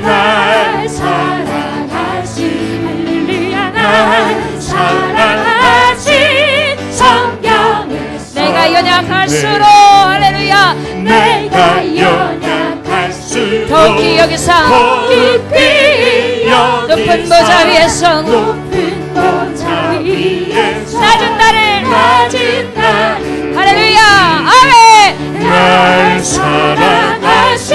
날 사랑하시 할렐루야 날 사랑하시 성경에서 내가 연약할수록 할렐루야 내가 연약할수록 더욱이 여기서 깊이 높은 보좌 위에서 높은 보좌 위에서 낮은 나를 할렐루야 아멘 날 사랑하시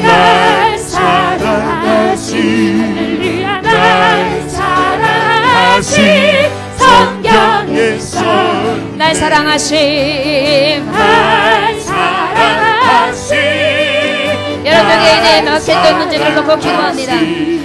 날 사랑하시 날 사랑하시 성경에서 날 사랑하심 날 사랑하시 여러분의 개인의 막혔던 문제들을 놓고 기도합니다.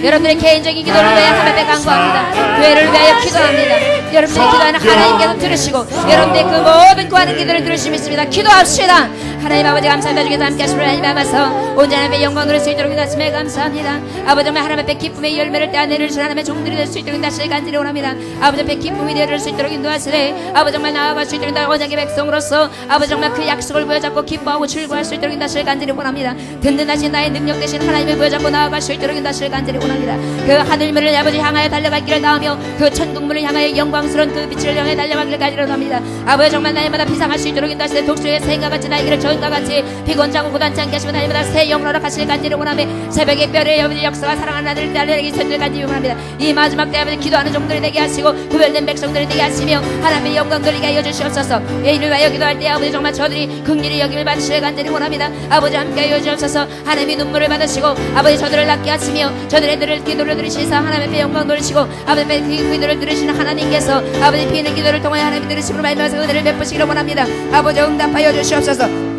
여러분들의 개인적인 기도를 위하여 하나님께 간구합니다. 교회를 위하여 기도합니다. 여러분들의 기도하는 하나님께서 들으시고 여러분들의 그 모든 구하는 기도를 들으시면 있습니다. 기도합시다. 하나님 아버지 감사합니다. 주께서 함께 하시므로 하나님 앞에서 온전한 하나님의 영광 누릴 수 있도록 인하심에 감사합니다. 아버지 정말 하나님 앞에 기쁨의 열매를 떼어 내릴 하나님의 종들이 될 수 있도록 다시 간절히 원합니다. 아버지 앞에 기쁨이 내릴 수 있도록 인도하시네. 아버지 정말 나아갈 수 있도록 언약의 백성으로서 아버지 정말 그 약속을 부여잡고 기뻐하고 즐거워할 수 있도록 다시 간절히 원합니다. 든든하신 나의 능력 대신 하나님을 부여잡고 나아갈 수 있도록 다시 간절히 원합니다. 그 하늘문을 아버지 향하여 달려갈 길을 나오며 그 천국문을 향하여 영광스러운 그 빛을 향해 달려가기를 가지러 합니다. 아버지 정말 날마다 비상할 수 있도록 인도하시네. 독수리의 새인과 같이 나의 길을 저인과 같이 비곤자고 고단치 않게 하시며 날마다 새 영으로 가시를 간절히 원하며 새벽의 별의 아버지 역사와 사랑하는 아들을 달려내기 선을 간절히 원합니다. 이 마지막 때 아버지 기도하는 종들이 되게 하시고 구별된 백성들이 되게 하시며 하나님의 영광 돌리게 하여 주시옵소서. 이를 위하여 기도할 때 아버지 정말 저들이 긍휼히 여김을 받으시길 간절히 원합니다. 아버지 함께 하여 주옵소서. 하나님이 눈물을 받으시고 아버지 저들을 낫게 하시며 저들의 기도를 들으시사 하나님의 영광 돌리시고 아버지 그 기도를 들으시는 하나님께서 아버지 비는 기도를 통하여 하나님 들으심으로 말미암아서 은혜를 베푸시기를 원합니다. 아버지 응답하여 주시옵소서.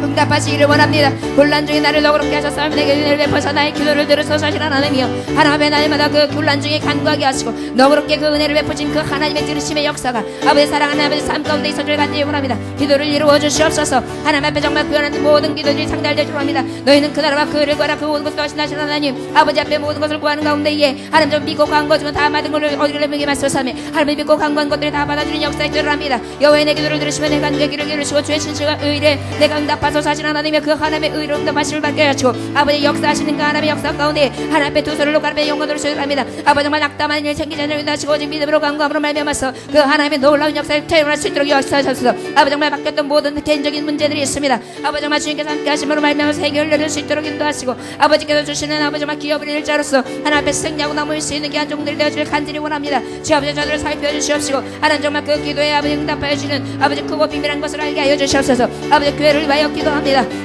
응답하시기를 원합니다. 곤란 중에 나를 너그럽게 하셔서 내게 은혜를 베푸셔서 나의 기도를 들으소서 하시는 하나님이여 하나님의 날마다 그 곤란 중에 간구하게 하시고 너그럽게 그 은혜를 베푸신 그 하나님의 들으심의 역사가 아버지 사랑하는 아버지 삶 가운데 있어줄 간절히 원합니다. 기도를 이루어 주시옵소서. 하나님 앞에 정말 구하는 모든 기도들이 상달되기를 원합니다. 너희는 그 나라와 그를 구하라 그 모든 것을 하시는 하나님 아버지 앞에 모든 것을 구하는 가운데에 하나님 좀 믿고 간구하 중은 다 받은 것을 어디를 명예 말씀하며 하나님 믿고 간구한 것들이 다 받아주는 역사에 기도합니다. 여호와의 내 기도를 들으시면 내 간구의 길을 기울이시고 주의 신실과 의를 내가 응답하소서 하시는 하나님의 그 하나님의 의로 응답하심을 받게 하시고 아버지 역사하시는 그 하나님의 역사 가운데 하나님 앞에 두 손을 놓고 하나님의 영광을 수행합니다. 아버지 정말 낙담한 일 생기지 않으려 인도하시고 오직 믿음으로 간구함으로 말미암아서 그 하나님의 놀라운 역사를 체험할 수 있도록 역사하셔서 아버지 정말 바뀌었던 모든 개인적인 문제들이 있습니다. 아버지 정말 주님께서 함께 하심으로 말미암아서 해결을 내릴 수 있도록 인도하시고 아버지께서 주시는 아버지 정말 기업을 일자로서 하나님 앞에 승리하고 남을 수 있는 귀한 종들이 되어주길 간절히 원합니다. 주 아버지 저들을 살펴 주시옵시고 하나님 정말 그 기도에 아버지 응답하여 주시는 아버지 크고 비밀한 것을 알게 하여 주시옵소서. 아버지 교회를 위하여 기도합니다.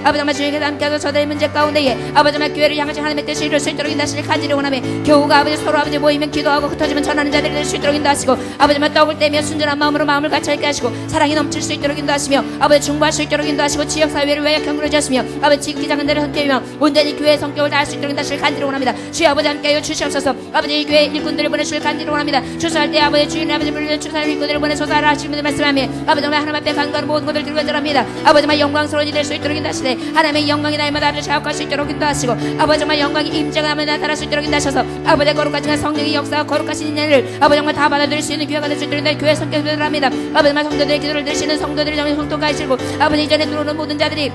아버지 정말 주님께서 함께하셔서 저들의 문제 가운데에 아버지 정말 교회를 향하신 하나님의 뜻을 이룰 수 있도록 인도하시길 간절히 원하며 교우가 아버지 서로 아버지 모이면 기도하고 흩어지면 전하는 자들이 될 수 있도록 인도하시고 아버지 정말 떡을 떼며 순전한 마음으로 마음을 같이 있게 하시고 사랑이 넘칠 수 있도록 인도하시며 아버지 중보할 수 있도록 인도하시고 지역사회를 위하여 경륜을 주시며 아버지 지극히 작은 데를 함께하며 온전히 교회의 성격을 다할 수 있도록 인도하시길 간절히 원합니다. 주여 아버지 함께하여 주시옵소서. 아버지 이 교회 일꾼들을 보내주실 간절히 원합니다. 추수할 때 아버지 주인 아버지 불리는 추수할 일꾼들을 보내소서 하라 하시는 분들 말씀하며 아버지 정말 하나님 앞에 간구하는 모든 것을 들고 전합니다. 아버지 정말 영광스러운 이 될 수 있도록 인도하시되 하나님의 영광이 날마다 아버지 자극할 수 있도록 인도하시고 아버지 정말 영광이 임재가 하며 나타날 수 있도록 인도하셔서 아버지 거룩하신 성령의 역사와 거룩하신 인연을 아버지 정말 다 받아들일 수 있는 교회가 될 수 있도록 인도하시고 교회 성격을 합니다. 아버지 정말 성도들의 기도를 들으시는 성도들이 정말 성도가이시고 아버지 이전에 들어오는 모든 자들이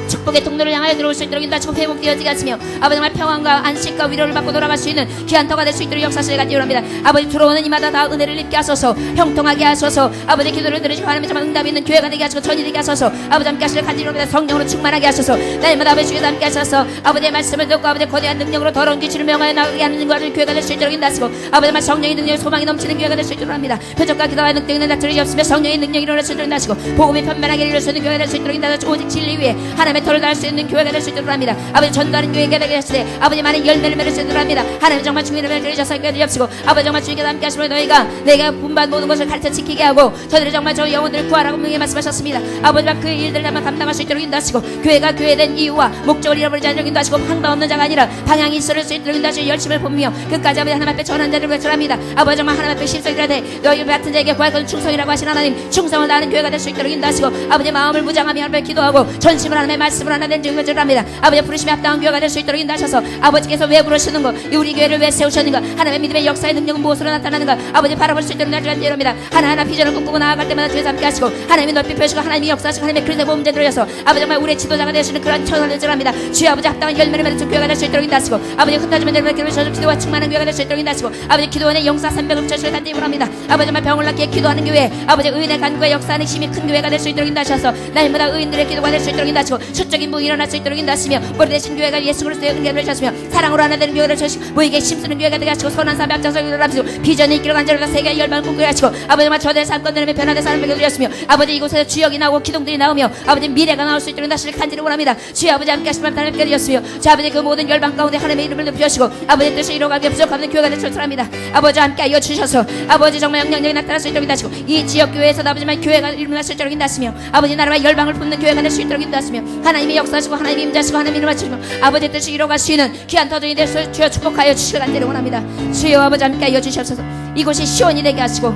축복의 통로를 향하여 들어올 수 있도록 인도하시고 회복되어지게 하시며 아버지 정말 평안과 안식과 위로를 받고 돌아갈 수 있는 귀한 터가 될 수 있도록 역사하시길 간절히 원합니다. 아버지 들어오는 이마다 다 은혜를 입게 하소서. 형통하게 하소서. 아버지 기도를 들으시고 하나님의 정말 응답이 있는 교회가 되게 하시고 전이 되게 하소서. 아버지 함께 하시길 간절히 원합니다. 성령으로 충만하게 하소서. 날마다 아버지 주께서 함께 하셔서 아버지의 말씀을 듣고 아버지의 거대한 능력으로 더러운 기치를 명하여 나가게 하는 것을 교회가 될 수 있도록 인도하시고 아버지 정말 성령의 능력이 소망이 넘치는 교회가 될 수 있도록 합니다. 표적과 기도와 능력은 다투기 없으며 성령의 능력이 일어날 수 있도록 인도하시고 복음이 편만하게 이룰 수 있는 교회가 될 수 있도록 인도하시고 오직 진리 위에 하나님의 터를 최선을 다할 수 있는 교회가 될 수 있도록 합니다. 아버지 전도하는 교회가 되게 하시되 아버지 많은 열매를 맺을 수 있도록 합니다. 하나님 정말 주님의 이름을 들으셔서 여주시고 아버지 정말 주님께 함께 하시면 너희가 내가 분반 모든 것을 가르쳐 지키게 하고 저들이 정말 저 영혼들을 구하라고 분명히 말씀하셨습니다. 아버지와 그 일들을 한번 감당할 수 있도록 인도하시고 교회가 교회된 이유와 목적을 잃어버리지 않도록 인도하시고 방방 없는 자가 아니라 방향이 있을 수 있도록 인도하시고 열심을 보며 끝까지 아버지 하나님 앞에 전한 자를 외쳐합니다. 아버지 정말 하나님 앞에 심성이라되 너희 같은 자에게 구할 것은 충성이라고 하신 하나님 충성을 다하는 교회가 될 수 있도록 인도하시고 아버지 마음을 무장하며 하나님 앞에 기도하고 전심을 하나님의 말씀을 하나님 증거를 합니다. 아버지 부르심에 합당한 교회가 될 수 있도록 인도하셔서 아버지께서 왜 부르시는 거 우리 교회를 왜 세우셨는가 하나님의 믿음의 역사의 능력은 무엇으로 나타나는가 아버지 바라볼 수 있도록 나주한 예로입니다. 하나하나 비전을 꿈꾸고 나아갈 때마다 주에서 함께 하시고 하나님이 높이 펴시고 하나님이 역사하시고 하나님의 그리스도의 몸에 들어서 아버지 정말 우리의 지도자가 되시는 그런 천원을 합니다. 주여 아버지 합당한 열매를 맺는 교회가 될 수 있도록 인도하시고 아버지 흩어지면 여러분의 기도를 주셔서 기도와 충만한 교회가 될 수 있도록 인도하시고 아버지 기도원의 영사 300을 단지 입원합니다. 아버지 정말 병을 낫게 기도하는 교회 아버지 의인의 간구에 역사하는 힘이 큰 교회가 될 수 있도록 인도하셔서 날마다 의인들의 기도가 될 수 있도록 인도하시고 수적인 부흥이 일어날 수 있도록 인도하시며 머리 대신 교회가 예수 그리스도의 은혜를 주시며 사랑으로 하나 되는 교회를 주시고 모이게 힘쓰는 교회가 되게 하시고 선한 삶의 앞장서기를 하시고 비전이 있기로 간절하다 세계의 열방을 꿈꾸게 하시고 아버지 정말 저들의 삶권들의 변화된 삶을 드렸으며 아버지 이곳에서 주역이 나오고 기둥들이 나오며 아버지 미래가 나올 수 있도록 인도하시길 간절히 원합니다. 주여 아버지 함께 하시면 하나님께 드렸으며 주 아버지 그 모든 열방 가운데 하나님의 이름을 높여주시고 아버지 뜻을 이루어가기 부족하는 교회가 될 수 있도록 합니다. 아버지 함께 하여 주셔서 아버지 정말 영향력이 나타날 수 있도록 인도하시고 이 지역교회에서도 아버지만 교회가 일어날 수 있도록 인도하시며 아버지 나라와 열방을 품는 교회가 될 수 있도록 인도하시며 하나님이 역사하시고 하나님이 임자시고 하나님이 이름을 주시고 아버지 뜻을 이루어갈 수 있는 귀한 터전이 될 수 주여 축복하여 주시길 간절히 원합니다. 주여 아버지 함께 하여 주시옵소서. 이곳이 시온이 되게 하시고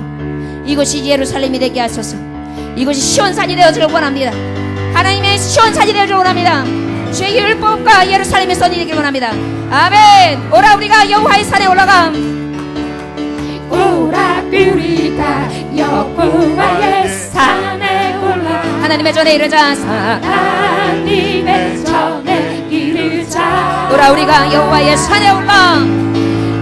이곳이 예루살렘이 되게 하소서. 이곳이 시온산이 되어지길 원합니다. 하나님의 시온산이 되어지길 원합니다. 주의 율법과 예루살렘의 선이 되길 원합니다. 아멘. 오라 우리가 여호와의 산에 올라감. 오라 우리가 여호와의 산에 올라 하나님의 전에 이르자 하나님의 전에 이르자 오라 우리가 여호와의 산에 올라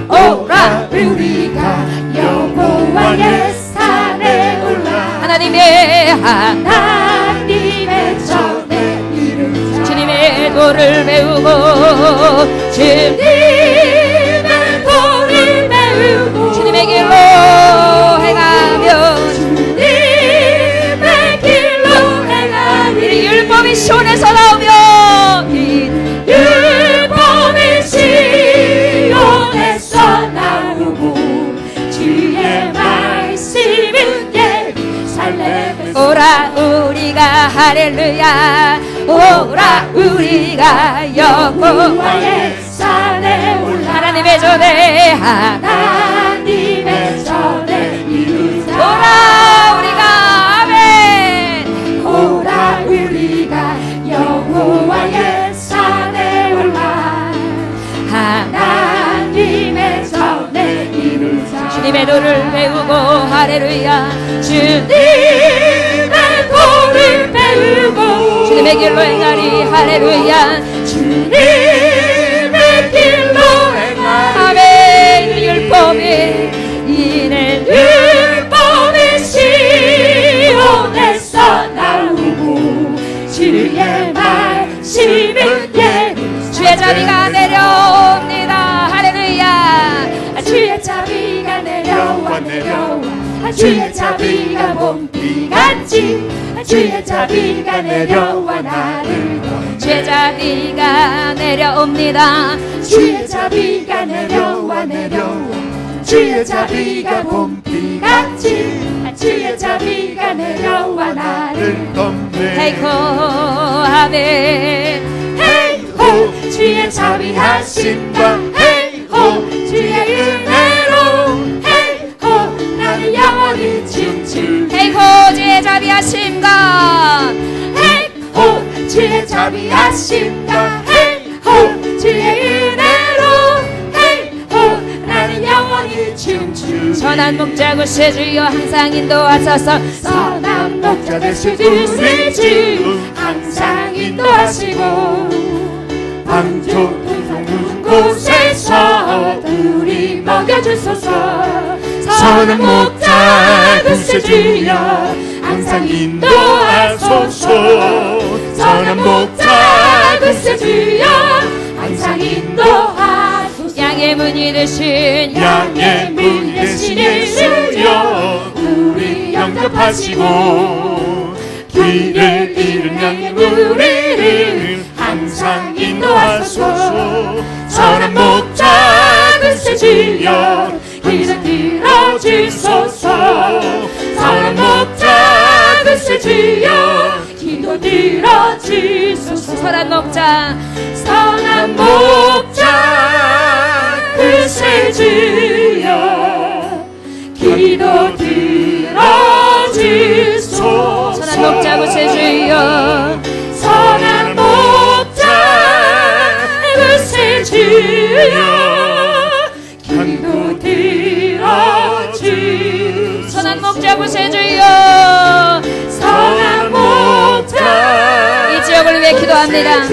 오라 우리가 여호와의 산에 올라 하나님의 전에 이르자 주님의 도를 배우고 주님의 도를 배우고 주님의 길로 행하며 주님의 길로 행하니 이 율법이 시온에서 나오며 이 율법이 시온에서 나오고 주의 말씀은 예루살렘에서 오라 우리가 할렐루야 오라 우리가 여호와의 산에 올라 하나님의 전에 하나님의 전에 이르자 오라 우리가 아멘 오라 우리가 여호와의 산에 올라 하나님의 전에 이르자 주님의 도를 배우고 할렐루야 주님의 도를 배우고 주님의 길로 행하리 할렐루야 주님의 길로 행하리 아멘 율법이 이는 율법이 시온에서 나오고 주의 말씀은 예루살렘 주의 자비가 내려옵니다 할렐루야 주의 자비가 내려와 주의 자비가 봄비같이 주의 자비가 내려와 나를 주의 자비가 내려옵니다 주의 자비가 내려와 주의 자비가 봄비같이 주의 자비가 내려와 나를 헤이코 아멘 헤이호 주의 자비하신다 헤이호 주의 은혜로 헤이호 나는 영원히 춤추리 헤이코 주의 자비하심과 헤이호 주의 자비하신다 헤이호 주의 은혜로 헤이호 나는 영원히 춤추리 선한 목자 구세 주여 항상 인도하소서 선한 목자 되실 우리 주 항상 인도하시고 방조 동성 곳에서 우리 먹여주소서 선한 목자 구세 주여 항상 인도하소서 선한 목자 구세 주여 항상 인도하소서 양의 문이 되신 양의 문 대신 예수여 우리 영접하시고 길을 잃은 양의 우리를 항상 인도하소서. 선한 목자 되세 주여 이름 들어주소서. 선한 목자 되세 주여 기도 들어주소서. 선한 목자 선한 목자 되세 주여 기도 들어주소서. 선한 목자 되세 주여 선한 목자 되세 주여 기도 들어주소서. 선한 목자 되세 주여 선한 목자 이 지역을 위해 기도합니다.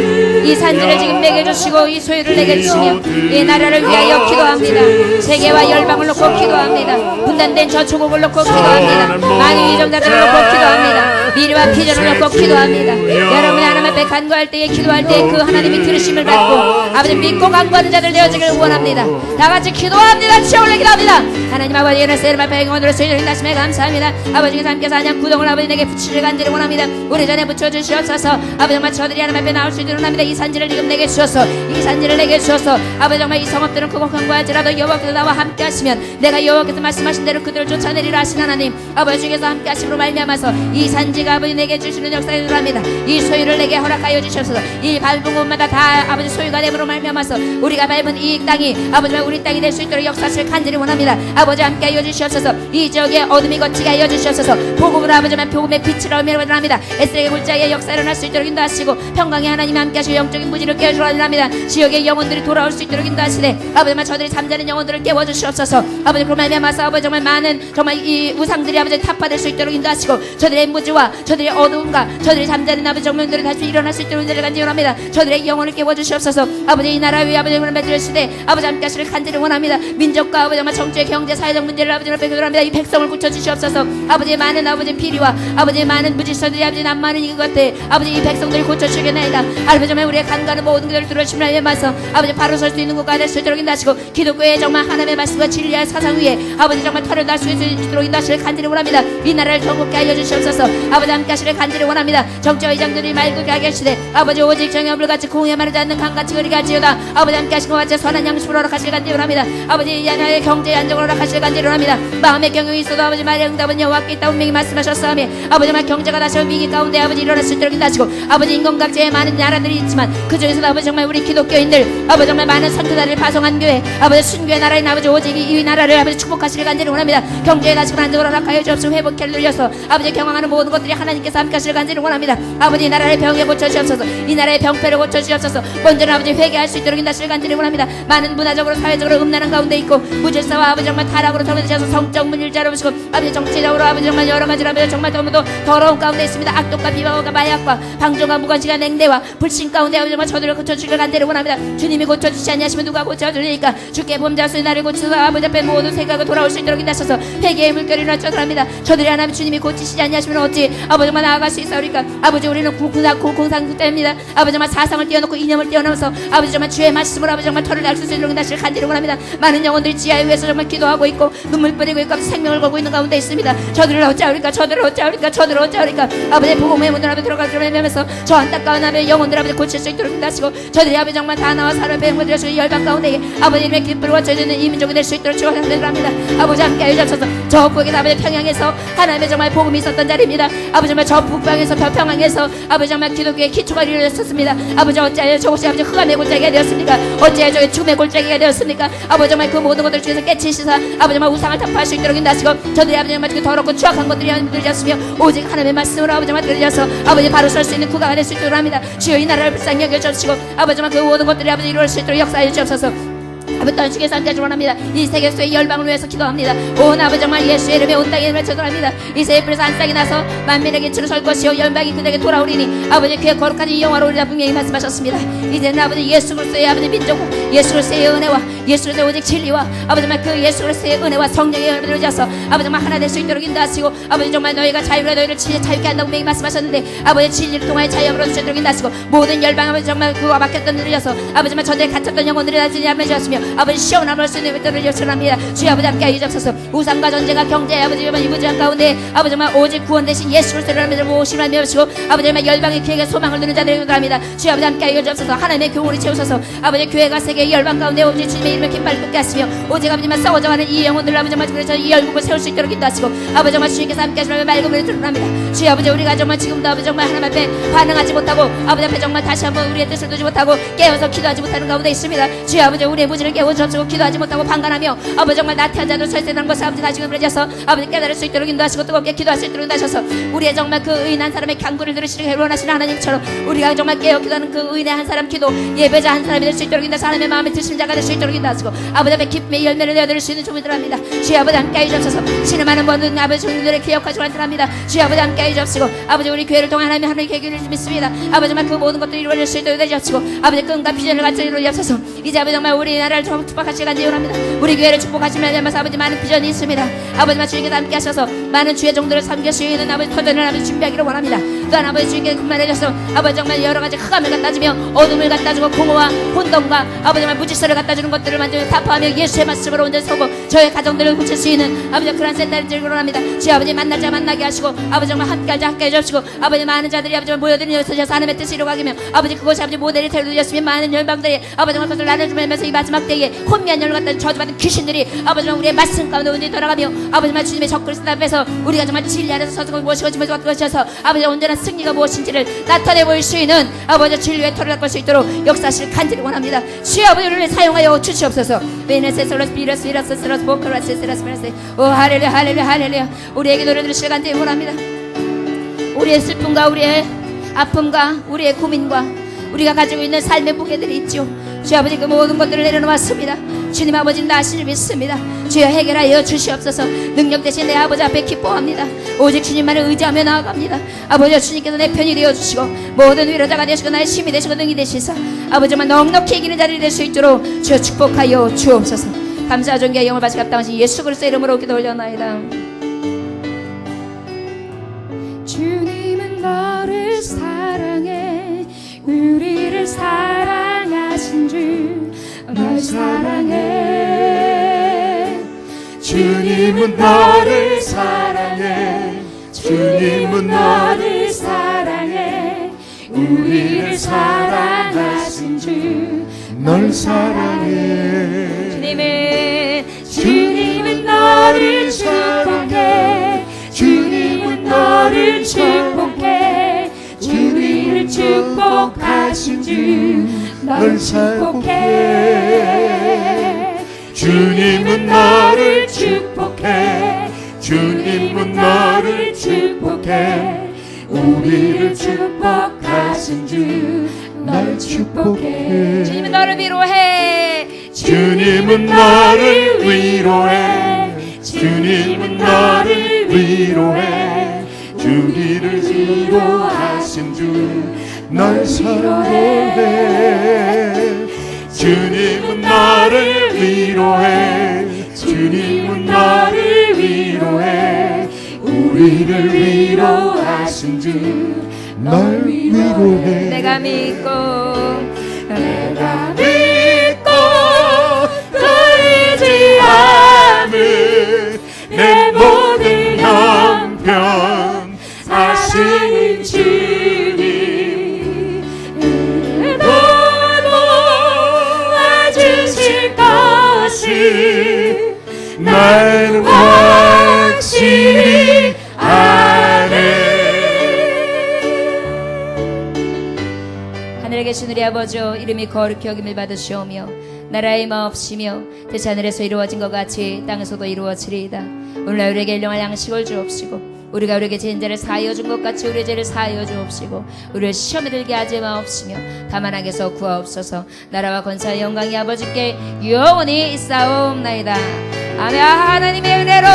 이 산지를 지금 내게 주시고 이 소유를 내게 주시며 이 나라를 위하여 기도합니다. 세계와 열방을 놓고 기도합니다. 분단된 저 조국을 놓고 기도합니다. 많은 위정자들을 놓고 기도합니다. 미래와 비전을 놓고 기도합니다. 여러분이 하나님 앞에 간구할 때에 기도할 때 그 하나님이 들으심을 받고 아버지 믿고 간구하는 자들 되어지기를 원합니다. 다 같이 기도합니다. 지역을 위해 기도합니다. 하나님 아버지 이런 세례 앞에 영원으로 소유를 인하심에 감사합니다. 아버지께서 함께서 한양 구동을 아버지 내게 붙이실 간절히 원합니다. 우리 전에 붙여주시옵소서. 아버지 정말 저들이 하나님 앞에 나올 수 있도록 합니다. 이 산지를 지금 내게 주셔서 이 산지를 내게 주셔서 아버지 정말 이 성읍들은 크고 강구할지라도 여호와께서 나와 함께 하시면 내가 여호와께서 말씀하신 대로 그들을 쫓아내리라 하신 하나님 아버지 주께서 함께 하심으로 말미암아서 이 산지가 아버지 내게 주시는 역사에 들어갑니다. 이 소유를 내게 허락하여 주시옵소서. 이 밟은 곳마다 다 아버지 소유가 되므로 말미암아서 우리가 밟은 이 땅이 아버지 우리 땅이 될 수 있도록 역사를 간절히 원합니다. 아버지 함께 하여 주시옵소서. 이 지역에 어둠이 거치게 하여 주시옵소서. 복음으로 아버지만 복음의 빛으로 원합니다. 에스겔의 물자의 역사를 일어날 수 있도록 인도하시고 평강의 하나님이 함께 하시고 영적인 무지를 깨워주려 합니다. 지역의 영혼들이 돌아올 수 있도록 인도하시되 아버지만 저들이 잠자는 영혼들을 깨워주시옵소서. 아버지 그로 말미암아서 아버지 정말 많은 정말 이 우상들이 아버지 타파될 수 있도록 인도하시고 저들의 무지와 저들의 어두움과 저들이 잠자는 아버지 정면들이 다시 일어날 수 있도록 인도를 간절히 원합니다. 저들의 영혼을 깨워주시옵소서. 아버지 이 나라 위에 아버지 정말 맺으시되 아버지 함께 하시를 간절히 원합니다. 민족과 아버지 정말 정치의 경제 사회적 문제를 아버지 앞에 기도합니다. 이 백성을 고쳐주시옵소서. 아버지의 많은 아버지 비리와 아버지의 많은 무질서들이 아버지 남만은 이것 같아 아버지 이 백성들이 고쳐주시겠나이다. 아버지 정말 우리의 간과는 모든 것들을 들어주시면 알면서 아버지 바로 설 수 있는 곳가 될 수 있도록 인도하시고 기독교의 정말 하나님의 말씀과 진리의 사상 위에 아버지 정말 털을 날 수 있도록 인도하시를 간절히 원합니다. 이 나라를 정복케 하여 주시옵소서. 아버지 함께 하시를 간절히 원합니다. 정치의 의장들이 맑게 하게 하시되 아버지 오직 정의물같이 공에 마르지 않는 강같이 그리게 하지어다. 아버지 함께 하시고 같이 선한 양심으로 허락하시를 간절히 원합니다. 아버지 이 나라의 경제의 안정을 허락하시를 간절히 원합니다. 마음의 경영이 있어도 아버지 말의 응답은 여호와께 있다 분명히 말씀하셨사오며 아버지 말 경제가 다시 위기 가운데 아버지 일어날 수 있도록 인도하시고 아버지 인공각제에 많은 나라들이 있지만 그 중에서도 아버지 정말 우리 기독교인들 아버지 정말 많은 선교사를 파송한 교회 아버지 순교의 나라인 아버지 오직 이 나라를 아버지 축복하시길 간절히 원합니다. 경제에 다시금 안정을 허락하여 주옵소서. 회복해 늘려서 아버지 경험하는 모든 것들이 하나님께서 함께 하시길 간절히 원합니다. 아버지 이 나라의 병에 고쳐주옵소서. 이 나라의 병폐를 고쳐주옵소서. 먼저는 아버지 회개할 수 있도록 인도하시길 간절히 원합니다. 많은 문화적으로 사회적으로 음란한 가운데 있고 무질서와 아버지 정말 타락으로 정해지셔서 성적 문일자로 보시고 아버지 정치적으로 아버지 정말 여러 가지로 아버지 정말 너무도 더러운 가운데 있습니다. 악독과 비방과 마약과 방종과 무관심과 냉대와 불신 가운데 아버지 정말 저들을 고쳐주길 간절히 원합니다. 주님이 고쳐주시지 않냐시면 누가 고쳐주니까 주께 범자수의 나를 고쳐서 아버지 앞에 모든 생각을 돌아올 수 있도록 인도하셔서 회개의 물결이 나쳐들합니다. 저들이 하나님 주님이 고치시지 않냐시면 어찌 아버지 정말 나아갈 수 있사오리까. 아버지 우리는 공산국대입니다. 아버지 정말 사상을 뛰어놓고 이념을 뛰어넘어서 아버지 정말 주의 말씀으로 아버지 정말 털을 날 수 있도록 인도하시길 간절히 원합니다. 많은 영혼들이 지하에 위해서 정말 기도하고 있고 눈물 뿌리고 있고 생명을 걸고 있는 가운데 있습니다. 저들을 어찌하오리까 저들을 어찌하오리까 저들을 어찌하오리까. 아버지 복음의 문을 앞에 들어가면서 저 안타까운 아버지 영혼들 아버지 고칠 수 있도록 인도하시고 저들이 아버지 정말 다 나와 사람의 배움을 들여주고 열방 가운데 아버지님의 기쁨을 거쳐주는 이 민족이 될 수 있도록 축원하기를 합니다. 아버지 함께 해주셔서 저 북에 아버지 평양에서 하나님의 정말 복음이 있었던 자리입니다. 아버지 정말 저 북방에서 평양에서 아버지 정말 기독교의 기초가 이루어졌습니다. 아버지 어찌하여 저곳이 아버지 흑암의 골짜기가 되었습니까? 어찌하여 저기 죽음의 골짜기가 되었습니까? 아버지 정말 그 모든 것들 중에서 깨치시사 아버지 정말 우상을 타파할 수 있도록 인도하시고 저들이 아버지 정말 그 더럽고 추악한 것들이 들으셨으며 오직 하나님의 말씀으로 아버지 정말 들으셔서 아버지 바로 설 수 있는 구가가 될 수 있도록 합니다. 주여 이 나라를 불쌍히 여겨주시고 아버지 정말 그 모든 것들이 아버지 이루어질 수 있도록 역사해 주옵소서. 아버지 주께서 함께 하시기 원합니다. 이 세계 수의 열방을 위해서 기도합니다. 온 아버지 정말 예수의 이름에 온 땅에 외쳐도합니다. 이 세계 불에서 한 쌍이 나서 만민에게 주를 설 것이요 열방이 그들에게 돌아오리니 아버지 그의 거룩한 이 영화로우리라 분명히 말씀하셨습니다. 이제는 아버지 예수 그리스도의 아버지 민족 예수 그리스도의 은혜와 예수 그리스도의 오직 진리와 아버지 정말 그 예수 그리스도의 은혜와 성령의 은혜를 얻어서 아버지 정말 하나 될 수 있도록 인도하시고 아버지 정말 너희가 자유로 너희를 자유케 한다고 분명히 말씀하셨는데 아버지 진리를 통하여 자유를 얻을 수 있도록 인도하시고 모든 열방 아버지 정말 그와 막혔던 일을 위해서 아버지 정말 저들에 갇혔던 영혼들이 다시 하며 주셨으며 아버지 시험을 할 수 있는 것들을 요청합니다. 주여 아버지 함께 하여 주옵소서. 우상과 전쟁과 경제 아버지 정말 이부지한 가운데 아버지 정말 오직 구원 되신 예수 그리스도를 모시면 되옵시고 아버지 정말 열방의 교회가 소망을 두는 자들을 기도합니다. 주여 아버지 함께 하여 주옵소서. 하나님의 교훈을 채우소서. 아버지 교회가 세계 열방 가운데 오직 주님의 이름을 깃발 꽂게 하시며 오직 아버지만 싸워져가는 이 영혼들 아버지 정말 그래서 이 열국을 세울 수 있도록 기도하시고 아버지 정말 주님께서 함께 하시면 맑은 물을 드러납니다. 주여 아버지 우리가 정말 지금도 아버지 정말 하나님 앞에 반응하지 못하고 아버지 앞에 정말 다시 한번 우리의 뜻을 두지 못하고 깨어서 기도하지 못하는 가운데 있습니다. 주여 아버지 우리의 무지를 깨워주옵시고 기도하지 못하고 방관하며 아버지 정말 나태한 자들 설세는 것을 아버지 다시금 그러셔서 아버지 깨달을 수 있도록 인도하시고 뜨겁게 기도할 수 있도록 인도하셔서 우리의 정말 그 의인한 사람의 간구를 들으시기를 원하시는 하나님처럼 우리가 정말 깨어 기도하는 그 의인의 한 사람 기도 예배자 한 사람이 될 수 있도록 인도하셔서 하나님의 마음에 드시는 자가 될 수 있도록 인도하시고 아버지 앞에 기쁨의 열매를 내어드릴 수 있는 주문들 합니다. 주여 아버지 함께 해주옵소서. 신의 많은 모든 아버지 종들의 기억하시고 원합니다. 주여 아버지 함께 해주옵시고 아버지 우리 교회를 통해 하나님의 계기를 믿습니다. 아버지 정말 그 모든 것들이 이루어질 수 있도록 해주옵시고 아버지 꿈과 비전을 갖춰 이루어주옵소서. 이제 아버지 정말 우리나라를 축복하실 간지 원합니다. 우리 교회를 축복하시면 하면서 아버지 많은 비전이 있습니다. 아버지만 주님께서 함께 하셔서 많은 주의 종들을 섬길 수 있는 아버지 터전을 아버지 준비하기를 원합니다. 또한 아버지 주님께서 그만해주셔서 아버지 정말 여러 가지 흑암을 갖다주며 어둠을 갖다주고 공허와 혼돈과 아버지 정말 무질서를 갖다주는 것들을 완전히 타파하며 예수의 말씀으로 온전히 서고 저의 가정들을 고칠 수 있는 아버지 그런 센터를 들고 원합니다. 주여 아버지 만날 자 만나게 하시고 아버지 정말 함께 해주시고 아버지 많은 자들이 아버지 모여드는 여기서 하나님의 뜻을 이루어가기 위하며 아버지 그것이 아버지 모델이 되어주셨으면 많은 열방들이 아버지 정말 그것을 나눠주면서 이 마지막 때에 혼미한 열을 갖다 저주받은 귀신들이 아버지 정말 우리의 말씀 가운데 온전히 돌아가며 아버지 정말 주님의 적그리스도 앞에서 우리가 정말 진리 안에서 서서 무엇이고 주면서 것이어서 아버지 온전한 승리가 무엇인지를 나타내 보일 수 있는 아버지 진리의 토를 갖고 수 있도록 역사실 간절히 원합니다. 주여 아버지 우리를 사용하여 주시옵소서. 베네세솔로스 비러스 보크라세스라스 오 할렐루야 할렐루야 할렐루야. 우리에게 노래 들으실 간절히 원합니다. 우리의 슬픔과 우리의 아픔과 우리의 고민과 우리가 가지고 있는 삶의 무게들이 있죠. 주여 아버지 그 모든 것들을 내려놓았습니다. 주님 아버지는 나시를 믿습니다. 주여 해결하여 주시옵소서. 능력 대신 내 아버지 앞에 기뻐합니다. 오직 주님만을 의지하며 나아갑니다. 아버지 주님께서 내 편이 되어주시고 모든 위로자가 되시고 나의 힘이 되시고 능이 되시사 아버지만 넉넉히 이기는 자리를 될 수 있도록 주여 축복하여 주옵소서. 감사와 존귀와 영을 바치고 합당하신 예수 그리스도 이름으로 기도 올려나이다. 주님은 너를 사랑해 우리를 사랑하신 주 널 사랑해 주님은 너를 사랑해 주님은 너를 사랑해 우리를 사랑하신 주 널 사랑해 주님은 너를 축복해 주님은 너를 축복해 주님을 축복하신 주 널 축복해 주님은 너를 축복해 주님은 너를 축복해 우리를 축복하신 주 널 축복해 주님은 너를 위로해 주님은 너를 위로해 주님은 너를 위로해 주리를 위로하신 주 널 사랑해 주님은 너를 위로해 주님은 너를 위로해 우리를 위로하신 주 널 위로해 내가 믿고 또 의지함을 내 모든 형편 아시는 주님 도와주실 것을 난 확실히 아네. 하늘에 계신 우리 아버지여 이름이 거룩히 여김을 받으시오며 나라의 마옵시며 대체 하늘에서 이루어진 것 같이 땅에서도 이루어지리이다. 오늘날 우리에게 일용할 양식을 주옵시고 우리가 우리에게 죄인 자를 사하여 준 것 같이 우리의 죄를 사하여 주옵시고 우리를 시험에 들게 하지 마옵시며 다만 악에서 구하옵소서. 나라와 권세와 영광이 아버지께 영원히 있사옵나이다. 아멘. 하나님의 은혜로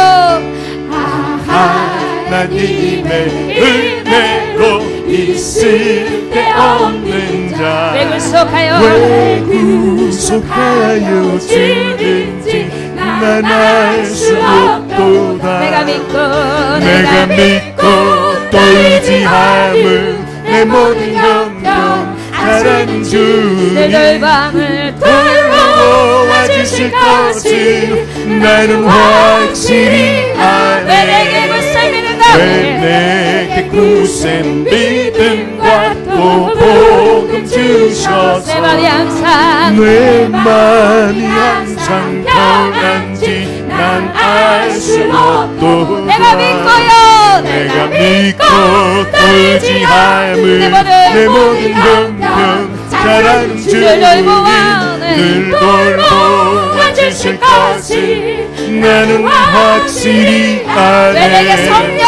하나님의 은혜로 있을 데 없는 자 왜 구속하여 주든지 난 알 수 없도다. 내가 믿고 또 의지함을 내 모든 형편 잘하는 주 늘 밤을 돌보아주 와주실 것을 나는 확실히 왜 아네. 내게 굳세 믿음과 왜 내게 굳센 믿음과 또 복음 주셔서 내 맘이 항상 내 마음이 항상 편한지 난 알 수 없도다. 내가 믿고요 내가 믿고 떨지 않을 내 모든 형편 잘하는 주님 늘 돌보아 주실 것을 나는 확실히 왜 내게 아네. 성령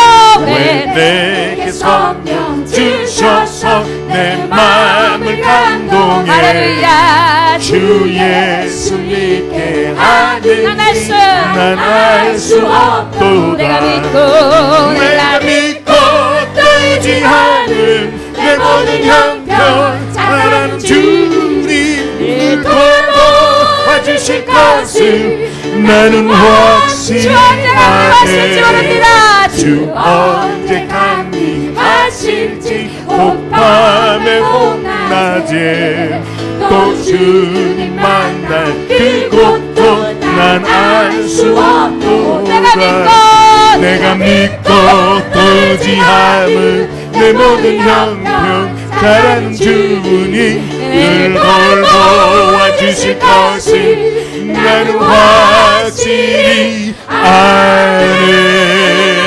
왜 내게 성령 주셔서 내 마음을 감동해. 할렐루야 주 예수 믿게 난 알 수 없도다. 내가 믿고 내가 믿고 떨지 않은 내 모든 형편 잘하는 주님 늘 돌보아 주실 것을 나는 확실히 아네. 주 언제 강림하실지 혹밤에 혹낮에 또 주님 만날 그곳도 난 알 수 없도다. 내가 믿고 떨지 않을 내 모든 형편 잘하는 주님 늘 돌보아 주실 것을 나는 확실히 아네.